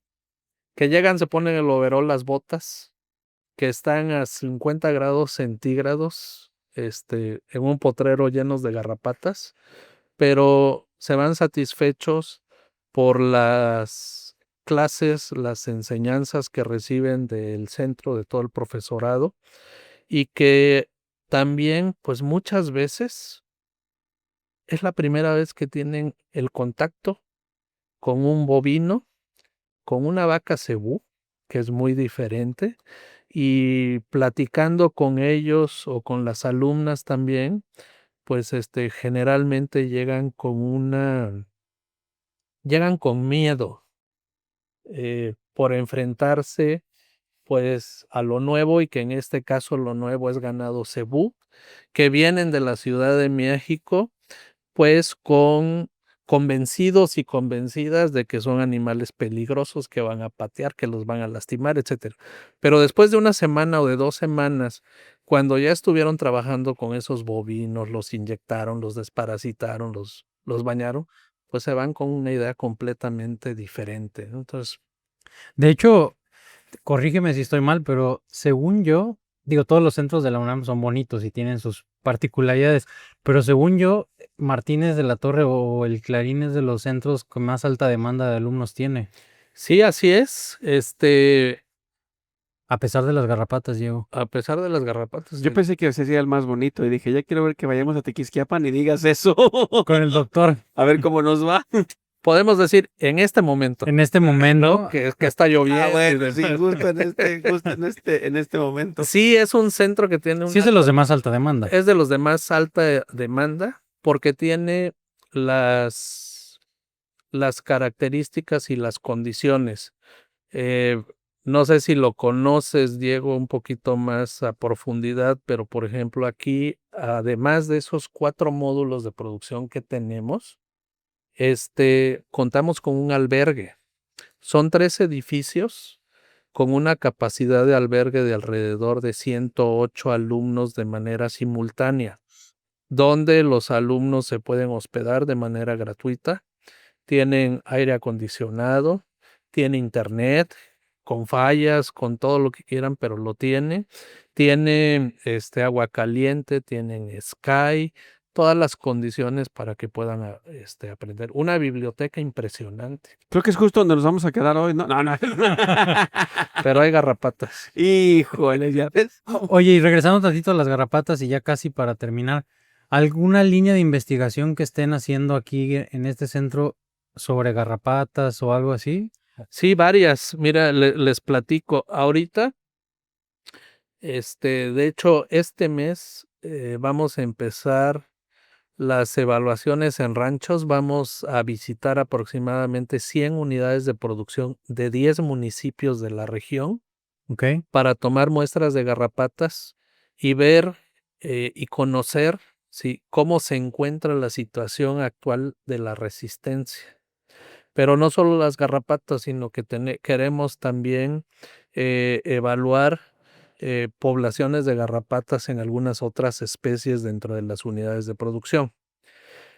que llegan, se ponen el overol, las botas, que están a 50 grados centígrados, en un potrero llenos de garrapatas, pero se van satisfechos por las clases, las enseñanzas que reciben del centro, de todo el profesorado, y que también, pues muchas veces es la primera vez que tienen el contacto con un bovino, con una vaca cebú, que es muy diferente, y platicando con ellos o con las alumnas también, pues generalmente llegan con miedo por enfrentarse pues a lo nuevo, y que en este caso lo nuevo es ganado cebú, que vienen de la Ciudad de México pues convencidos y convencidas de que son animales peligrosos, que van a patear, que los van a lastimar, etcétera. Pero después de una semana o de 2 semanas, Cuando ya estuvieron trabajando con esos bovinos, los inyectaron, los desparasitaron, los bañaron, pues se van con una idea completamente diferente, ¿no? Entonces, De hecho, corrígeme si estoy mal, pero según yo, digo, todos los centros de la UNAM son bonitos y tienen sus particularidades, pero según yo, Martínez de la Torre o el Clarín es de los centros con más alta demanda de alumnos tiene, sí, así es. a pesar de las garrapatas, Diego. A pesar de las garrapatas. Yo pensé que ese sería el más bonito y dije, ya quiero ver que vayamos a Tequisquiapan y digas eso. Con el doctor, A ver cómo nos va. Podemos decir en este momento, en este momento, ¿no? Que está lloviendo. Ah, bueno, sí, justo en este momento. Sí, es un centro que tiene sí es de los de más alta demanda. es de los de más alta demanda porque tiene las características y las condiciones. No sé si lo conoces, Diego, un poquito más a profundidad, pero por ejemplo aquí, además de esos 4 módulos de producción que tenemos, contamos con un albergue. Son 3 edificios con una capacidad de albergue de alrededor de 108 alumnos de manera simultánea, donde los alumnos se pueden hospedar de manera gratuita, tienen aire acondicionado, tiene internet, con fallas, con todo lo que quieran, pero lo tienen. Tienen agua caliente, tienen Sky, todas las condiciones para que puedan aprender. Una biblioteca impresionante, Creo que es justo donde nos vamos a quedar hoy. No, no, no. pero hay garrapatas. Híjole, ya ves. Oye, y regresando tantito a las garrapatas y ya casi para terminar, ¿alguna línea de investigación que estén haciendo aquí en este centro sobre garrapatas o algo así? Sí, varias. Mira, les platico. Ahorita, de hecho, este mes vamos a empezar las evaluaciones en ranchos. Vamos a visitar aproximadamente 100 unidades de producción de 10 municipios de la región Ok. para tomar muestras de garrapatas y ver y conocer cómo se encuentra la situación actual de la resistencia. Pero no solo las garrapatas, sino que queremos también evaluar poblaciones de garrapatas en algunas otras especies dentro de las unidades de producción.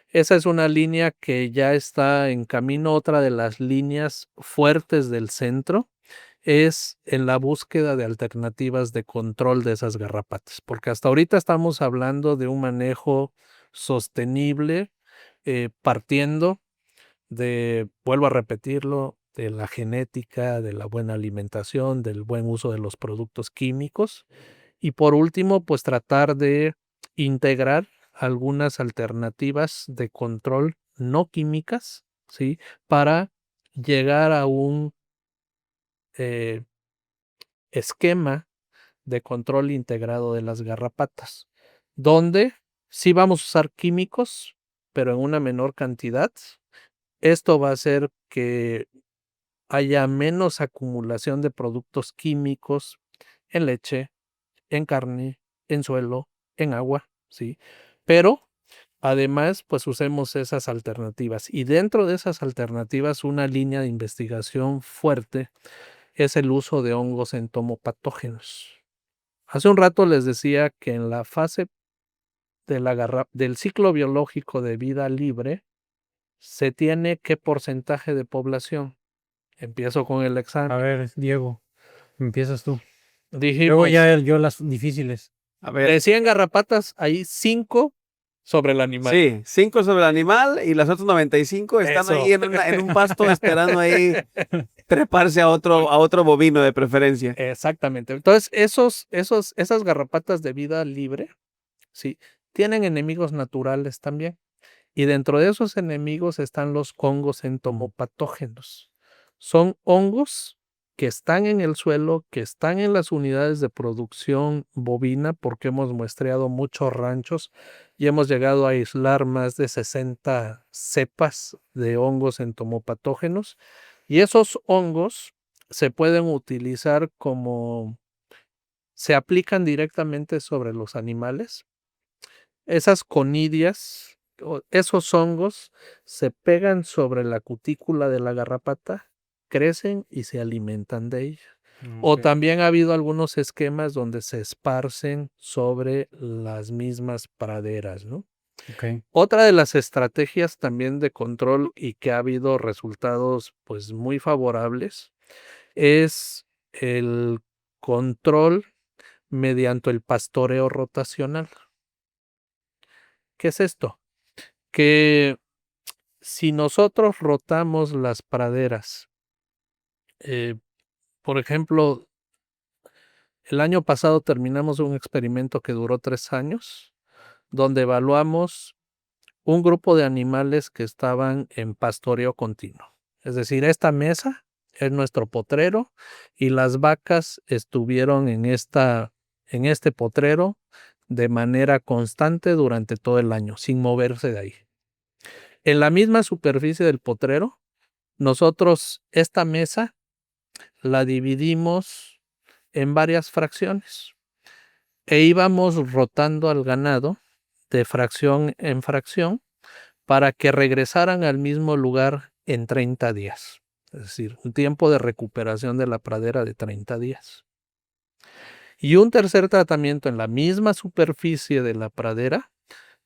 Esa es una línea que ya está en camino. Otra de las líneas fuertes del centro es en la búsqueda de alternativas de control de esas garrapatas, porque hasta ahorita estamos hablando de un manejo sostenible, partiendo vuelvo a repetirlo, de la genética, de la buena alimentación, del buen uso de los productos químicos. Y por último, pues tratar de integrar algunas alternativas de control no químicas, ¿sí? Para llegar a un esquema de control integrado de las garrapatas, donde sí vamos a usar químicos, pero en una menor cantidad. Esto va a hacer que haya menos acumulación de productos químicos en leche, en carne, en suelo, en agua, ¿sí? Pero además, pues usemos esas alternativas. Y dentro de esas alternativas, una línea de investigación fuerte es el uso de hongos entomopatógenos. Hace un rato les decía que en la fase del ciclo biológico de vida libre, se tiene qué porcentaje de población. Empiezo con el A examen. ver, Diego, empiezas tú. Luego Dijimos, ya yo las difíciles. A ver. de 100 garrapatas, hay 5 sobre el animal. Sí, 5 sobre el animal y las otras 95 están Eso. ahí en un pasto esperando ahí treparse a otro bovino de preferencia. Exactamente. Entonces, esas garrapatas de vida libre, sí, tienen enemigos naturales también. Y dentro de esos enemigos están los hongos entomopatógenos. Son hongos que están en el suelo, que están en las unidades de producción bovina, porque hemos muestreado muchos ranchos y hemos llegado a aislar más de 60 cepas de hongos entomopatógenos. Y esos hongos se pueden utilizar se aplican directamente sobre los animales. Esas conidias, esos hongos se pegan sobre la cutícula de la garrapata, crecen y se alimentan de ella. O Ok. también ha habido algunos esquemas donde se esparcen sobre las mismas praderas, ¿no? Ok. Otra de las estrategias también de control y que ha habido resultados pues muy favorables es el control mediante el pastoreo rotacional. ¿Qué es esto? Que si nosotros rotamos las praderas, eh, por ejemplo, el año pasado terminamos un experimento que duró 3 años, donde evaluamos un grupo de animales que estaban en pastoreo continuo. Es decir, esta mesa es nuestro potrero y las vacas estuvieron en este potrero de manera constante durante todo el año, sin moverse de ahí. En la misma superficie del potrero, nosotros esta mesa la dividimos en varias fracciones e íbamos rotando al ganado de fracción en fracción para que regresaran al mismo lugar en 30 días. Es decir, un tiempo de recuperación de la pradera de 30 días. Y un tercer tratamiento en la misma superficie de la pradera,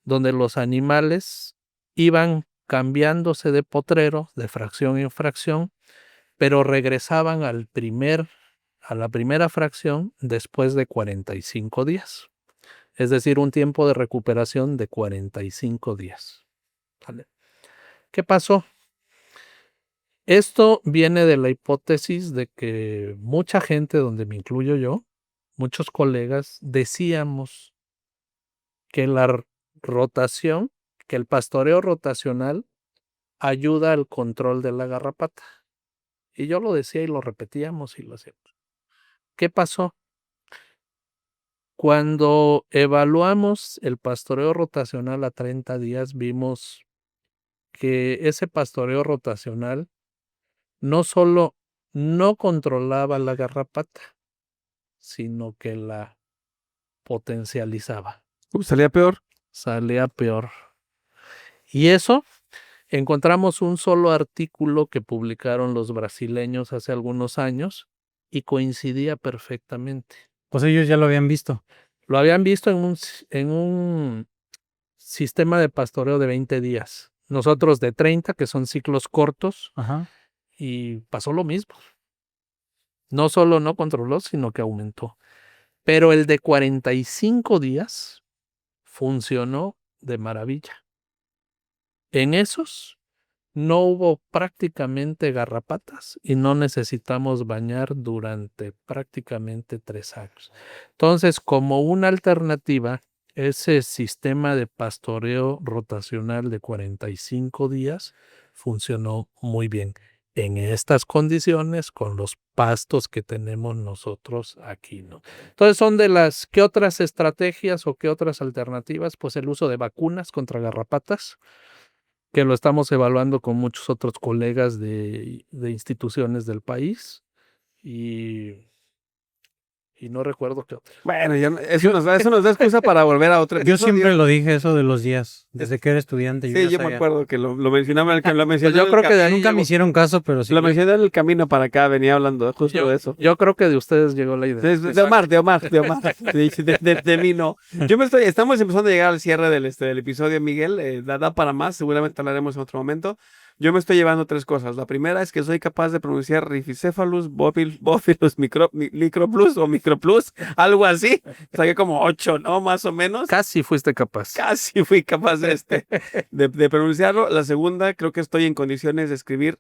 donde los animales iban cambiándose de potrero de fracción en fracción, pero regresaban a la primera fracción después de 45 días. Es decir, un tiempo de recuperación de 45 días. ¿Vale? ¿Qué pasó? Esto viene de la hipótesis de que mucha gente, donde me incluyo yo, muchos colegas, decíamos que la rotación, que el pastoreo rotacional ayuda al control de la garrapata. Y yo lo decía y lo repetíamos y lo hacíamos. ¿Qué pasó? Cuando evaluamos el pastoreo rotacional a 30 días, vimos que ese pastoreo rotacional no solo no controlaba la garrapata, sino que la potencializaba. Salía peor. Salía peor. Y eso encontramos un solo artículo que publicaron los brasileños hace algunos años y coincidía perfectamente. Pues ellos ya lo habían visto. Lo habían visto en un sistema de pastoreo de 20 días. Nosotros de 30, que son ciclos cortos, Ajá. y pasó lo mismo. No solo no controló, sino que aumentó. Pero el de 45 días funcionó de maravilla. En esos no hubo prácticamente garrapatas y no necesitamos bañar durante prácticamente 3 años. Entonces, como una alternativa, ese sistema de pastoreo rotacional de 45 días funcionó muy bien en estas condiciones con los pastos que tenemos nosotros aquí, ¿no? Entonces, son de las, ¿qué otras estrategias o qué otras alternativas? Pues el uso de vacunas contra garrapatas, que lo estamos evaluando con muchos otros colegas de instituciones del país y no recuerdo qué otra. Bueno, eso nos da excusa para volver a otro Yo episodio. siempre lo dije eso de los días. Desde que era estudiante. Sí, ya yo me sabía. acuerdo que lo mencionaba, lo Pues mencioné yo en el creo que de ahí Nunca me hicieron caso, pero sí. lo mencioné en el camino para acá, venía hablando justo de eso. yo creo que de ustedes llegó la idea. De Omar. De mí no. Estamos empezando a llegar al cierre del episodio, Miguel. Da para más, seguramente hablaremos en otro momento. Yo me estoy llevando 3 cosas. La primera es que soy capaz de pronunciar Rhipicephalus, Bophyllus microplus o microplus, algo así. Saqué como 8, ¿no? Más o menos. Casi fuiste capaz. Casi fui capaz de pronunciarlo. La segunda, creo que estoy en condiciones de escribir,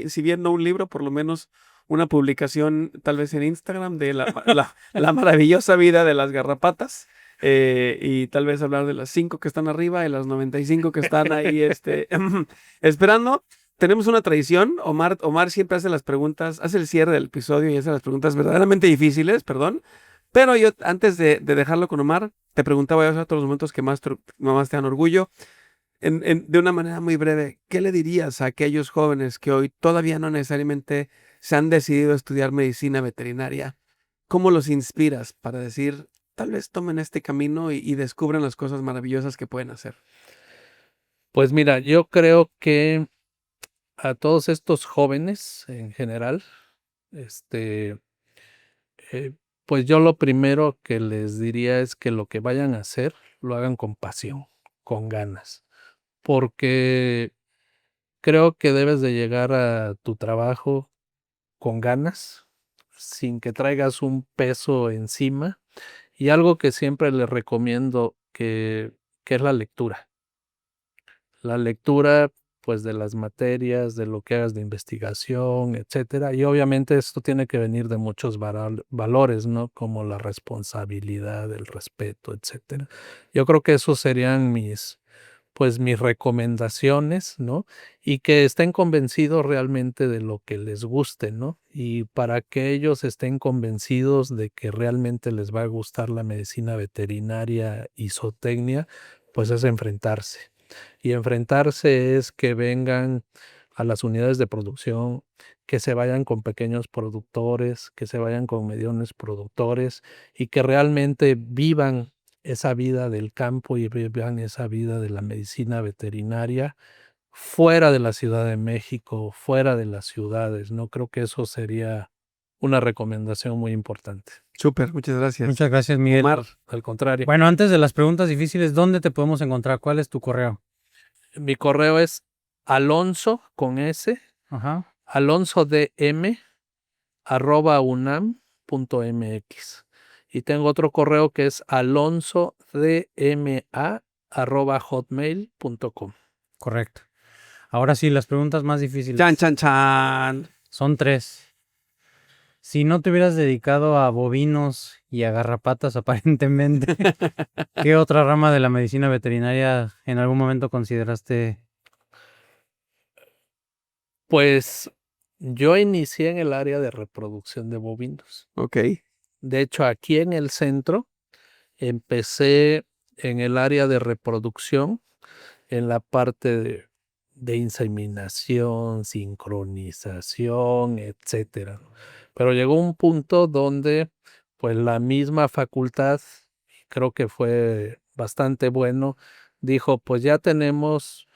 si bien no un libro, por lo menos una publicación tal vez en Instagram de la maravillosa vida de las garrapatas. Y tal vez hablar de las 5 que están arriba y las 95 que están ahí esperando. Tenemos una tradición. Omar siempre hace las preguntas, hace el cierre del episodio y hace las preguntas verdaderamente difíciles, perdón. Pero yo, antes de dejarlo con Omar, te preguntaba yo otros momentos que más te dan orgullo. De una manera muy breve, ¿qué le dirías a aquellos jóvenes que hoy todavía no necesariamente se han decidido a estudiar medicina veterinaria? ¿Cómo los inspiras para decir, tal vez tomen este camino y descubran las cosas maravillosas que pueden hacer? Pues mira, yo creo que a todos estos jóvenes en general, Pues yo lo primero que les diría es que lo que vayan a hacer, lo hagan con pasión, con ganas, porque creo que debes de llegar a tu trabajo con ganas, sin que traigas un peso encima. Y algo que siempre les recomiendo que es la lectura. La lectura, pues, de las materias, de lo que hagas de investigación, etcétera. Y obviamente esto tiene que venir de muchos valores, ¿no? Como la responsabilidad, el respeto, etcétera. Yo creo que esos serían mis recomendaciones, ¿no? Y que estén convencidos realmente de lo que les guste, ¿no? Y para que ellos estén convencidos de que realmente les va a gustar la medicina veterinaria y zootecnia, pues es enfrentarse. Y enfrentarse es que vengan a las unidades de producción, que se vayan con pequeños productores, que se vayan con medianos productores y que realmente vivan esa vida del campo y vivan esa vida de la medicina veterinaria fuera de la Ciudad de México, fuera de las ciudades, ¿no? Creo que eso sería una recomendación muy importante. Súper, muchas gracias. Muchas gracias, Miguel. Omar, Al contrario, Bueno, antes de las preguntas difíciles, ¿dónde te podemos encontrar? ¿Cuál es tu correo? mi correo es alonso con s, Ajá. alonsodm@unam.mx. Y tengo otro correo que es alonsodma@hotmail.com. Correcto. Ahora sí, las preguntas más difíciles. chan, chan, chan. Son 3. Si no te hubieras dedicado a bovinos y a garrapatas, aparentemente, ¿qué otra rama de la medicina veterinaria en algún momento consideraste? Pues yo inicié en el área de reproducción de bovinos. Ok. De hecho, aquí en el centro empecé en el área de reproducción, en la parte de inseminación, sincronización, etcétera. Pero llegó un punto donde, pues, la misma facultad, creo que fue bastante bueno, dijo, pues ya tenemos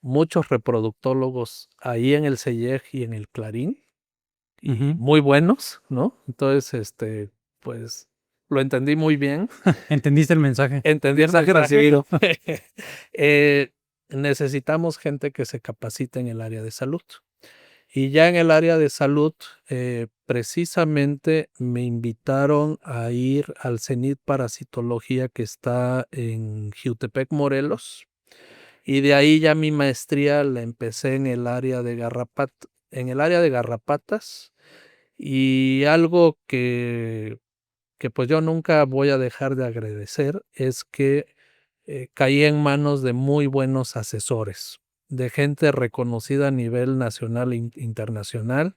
muchos reproductólogos ahí en el CEIEG y en el Clarín, y Ujú. muy buenos, ¿no? Entonces, pues lo entendí muy bien. ¿Entendiste el mensaje? Entendí el Mensaje mensaje. recibido. Necesitamos gente que se capacite en el área de salud. Y ya en el área de salud, precisamente me invitaron a ir al CENIT Parasitología que está en Jiutepec, Morelos. Y de ahí ya mi maestría la empecé en el área de garrapatas. Y algo que pues yo nunca voy a dejar de agradecer es que caí en manos de muy buenos asesores, de gente reconocida a nivel nacional e internacional.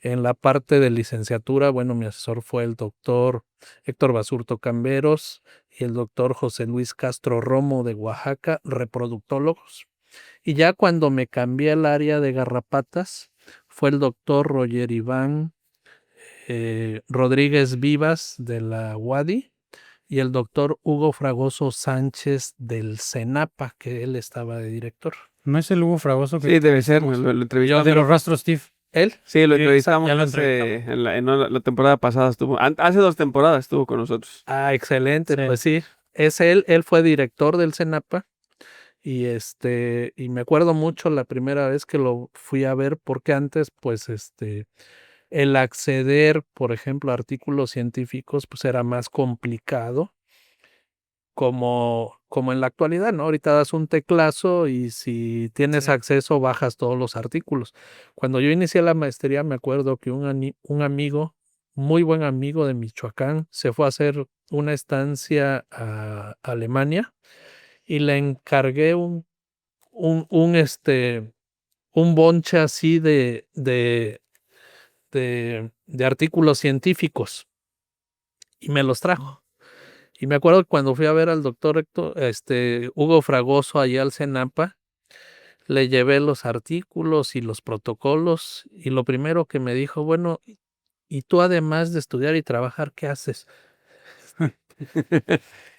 En la parte de licenciatura, bueno, mi asesor fue el doctor Héctor Basurto Camberos y el doctor José Luis Castro Romo de Oaxaca, reproductólogos. Y ya cuando me cambié al área de garrapatas, fue el doctor Roger Iván Rodríguez Vivas de la UADI y el doctor Hugo Fragoso Sánchez del CENAPA, que él estaba de director. ¿No es el Hugo Fragoso que Sí, debe ser. entrevistamos? Lo entrevistamos. De los rastros Steve. ¿Él? Sí, lo Sí, entrevistamos ya lo en la temporada pasada. Hace 2 temporadas estuvo con nosotros. Ah, excelente, Sí. pues sí. Es él fue director del CENAPA y y me acuerdo mucho la primera vez que lo fui a ver porque antes pues el acceder, por ejemplo, a artículos científicos pues era más complicado como en la actualidad, ¿no? Ahorita das un teclazo y si tienes Sí. acceso bajas todos los artículos. Cuando yo inicié la maestría me acuerdo que un amigo, muy buen amigo de Michoacán, se fue a hacer una estancia a Alemania y le encargué un bonche así de artículos científicos y me los trajo. Y me acuerdo que cuando fui a ver al doctor Hugo Fragoso allá al CENAPA, le llevé los artículos y los protocolos y lo primero que me dijo, bueno, ¿y tú además de estudiar y trabajar, qué haces?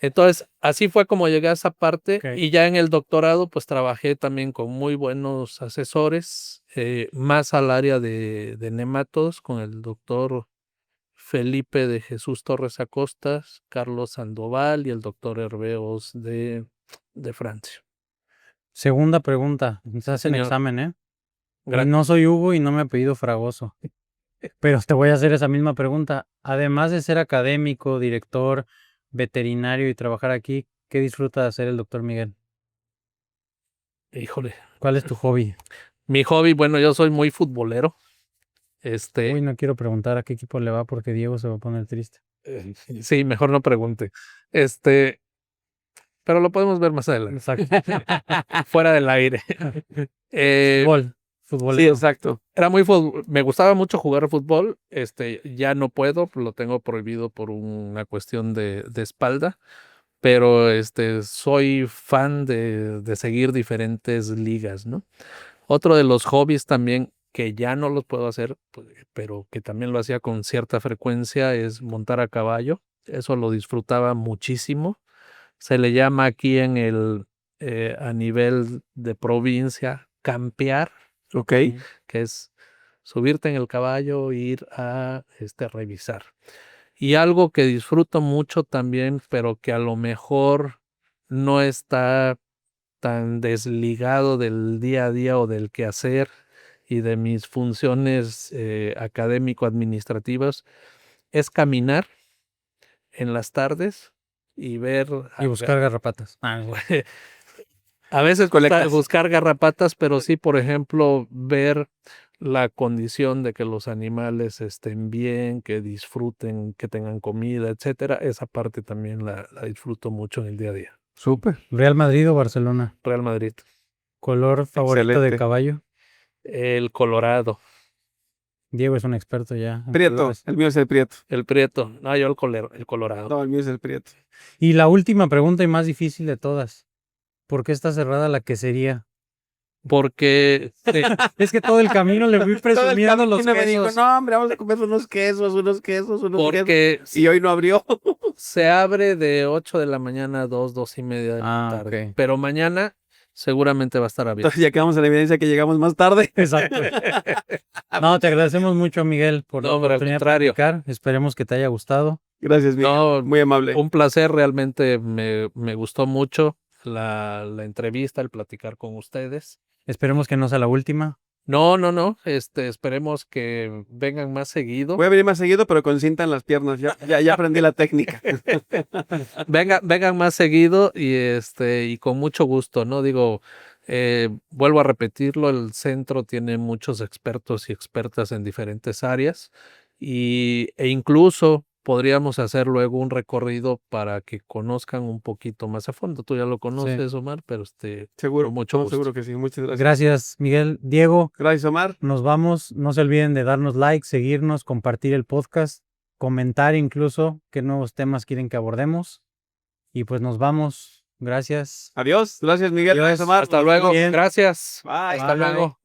Entonces, así fue como llegué a esa parte. Ok. Y ya en el doctorado, pues trabajé también con muy buenos asesores, más al área de nematodos con el doctor Felipe de Jesús Torres Acostas, Carlos Sandoval y el doctor Herbeos de Francia. Segunda pregunta. Se hacen señor. examen, ¿eh? Y Gracias. no soy Hugo y no me apellido Fragoso. Pero te voy a hacer esa misma pregunta. Además de ser académico, director, veterinario y trabajar aquí, ¿qué disfruta de hacer el doctor Miguel? Híjole. ¿Cuál es tu hobby? Mi hobby, bueno, yo soy muy futbolero. Uy, no quiero preguntar a qué equipo le va porque Diego se va a poner triste. Sí, mejor no pregunte. Pero lo podemos ver más adelante. Exacto. Fuera del aire. Fútbol. Sí, Futbolero. exacto. Me gustaba mucho jugar fútbol. Ya no puedo, lo tengo prohibido por una cuestión de espalda. Pero soy fan de seguir diferentes ligas, ¿no? Otro de los hobbies también que ya no los puedo hacer, pero que también lo hacía con cierta frecuencia, es montar a caballo. Eso lo disfrutaba muchísimo. Se le llama aquí a nivel de provincia, campear, Ok. que es subirte en el caballo, ir a revisar. Y algo que disfruto mucho también, pero que a lo mejor no está tan desligado del día a día o del quehacer y de mis funciones académico-administrativas, es caminar en las tardes y ver... Y buscar garrapatas. A veces Colectas. buscar garrapatas, pero sí, por ejemplo, ver la condición de que los animales estén bien, que disfruten, que tengan comida, etcétera. Esa parte también la disfruto mucho en el día a día. Súper. ¿Real Madrid o Barcelona? Real Madrid. ¿Color favorito de Excelente. caballo? El Colorado. Diego es un experto ya en Prieto. colores. El mío es el prieto. El Prieto. No, yo el Colorado. No, el mío es el prieto. Y la última pregunta y más difícil de todas. ¿Por qué está cerrada la quesería? Porque Es que todo el camino le fui presumiendo los me dijo, quesos. no, hombre, vamos a comer unos quesos. porque Y hoy no abrió. se abre de 8 de la mañana a 2:30 de la Ah, tarde. ok. Pero mañana seguramente va a estar abierto. Entonces ya quedamos en la evidencia que llegamos más tarde. Exacto. No, te agradecemos mucho, Miguel, por la No, pero al oportunidad de contrario. platicar. Esperemos que te haya gustado. Gracias, Miguel. No, Muy amable. un placer, realmente me gustó mucho la entrevista, el platicar con ustedes. Esperemos que no sea la última. No, esperemos que vengan más seguido. Voy a venir más seguido, pero con cinta en las piernas. Ya aprendí la técnica. Vengan más seguido y con mucho gusto, ¿no? Digo, vuelvo a repetirlo, el centro tiene muchos expertos y expertas en diferentes áreas e incluso podríamos hacer luego un recorrido para que conozcan un poquito más a fondo. Tú ya lo conoces, Omar, pero Seguro. con mucho No, gusto. seguro que sí. Muchas gracias. Gracias, Miguel. Diego, Gracias, Omar. nos vamos. No se olviden de darnos like, seguirnos, compartir el podcast, comentar incluso qué nuevos temas quieren que abordemos. Y pues nos vamos. Gracias. Adiós. Gracias, Miguel. Adiós. Gracias, Omar. Hasta luego. Bien. Gracias. Bye. Hasta Bye. luego.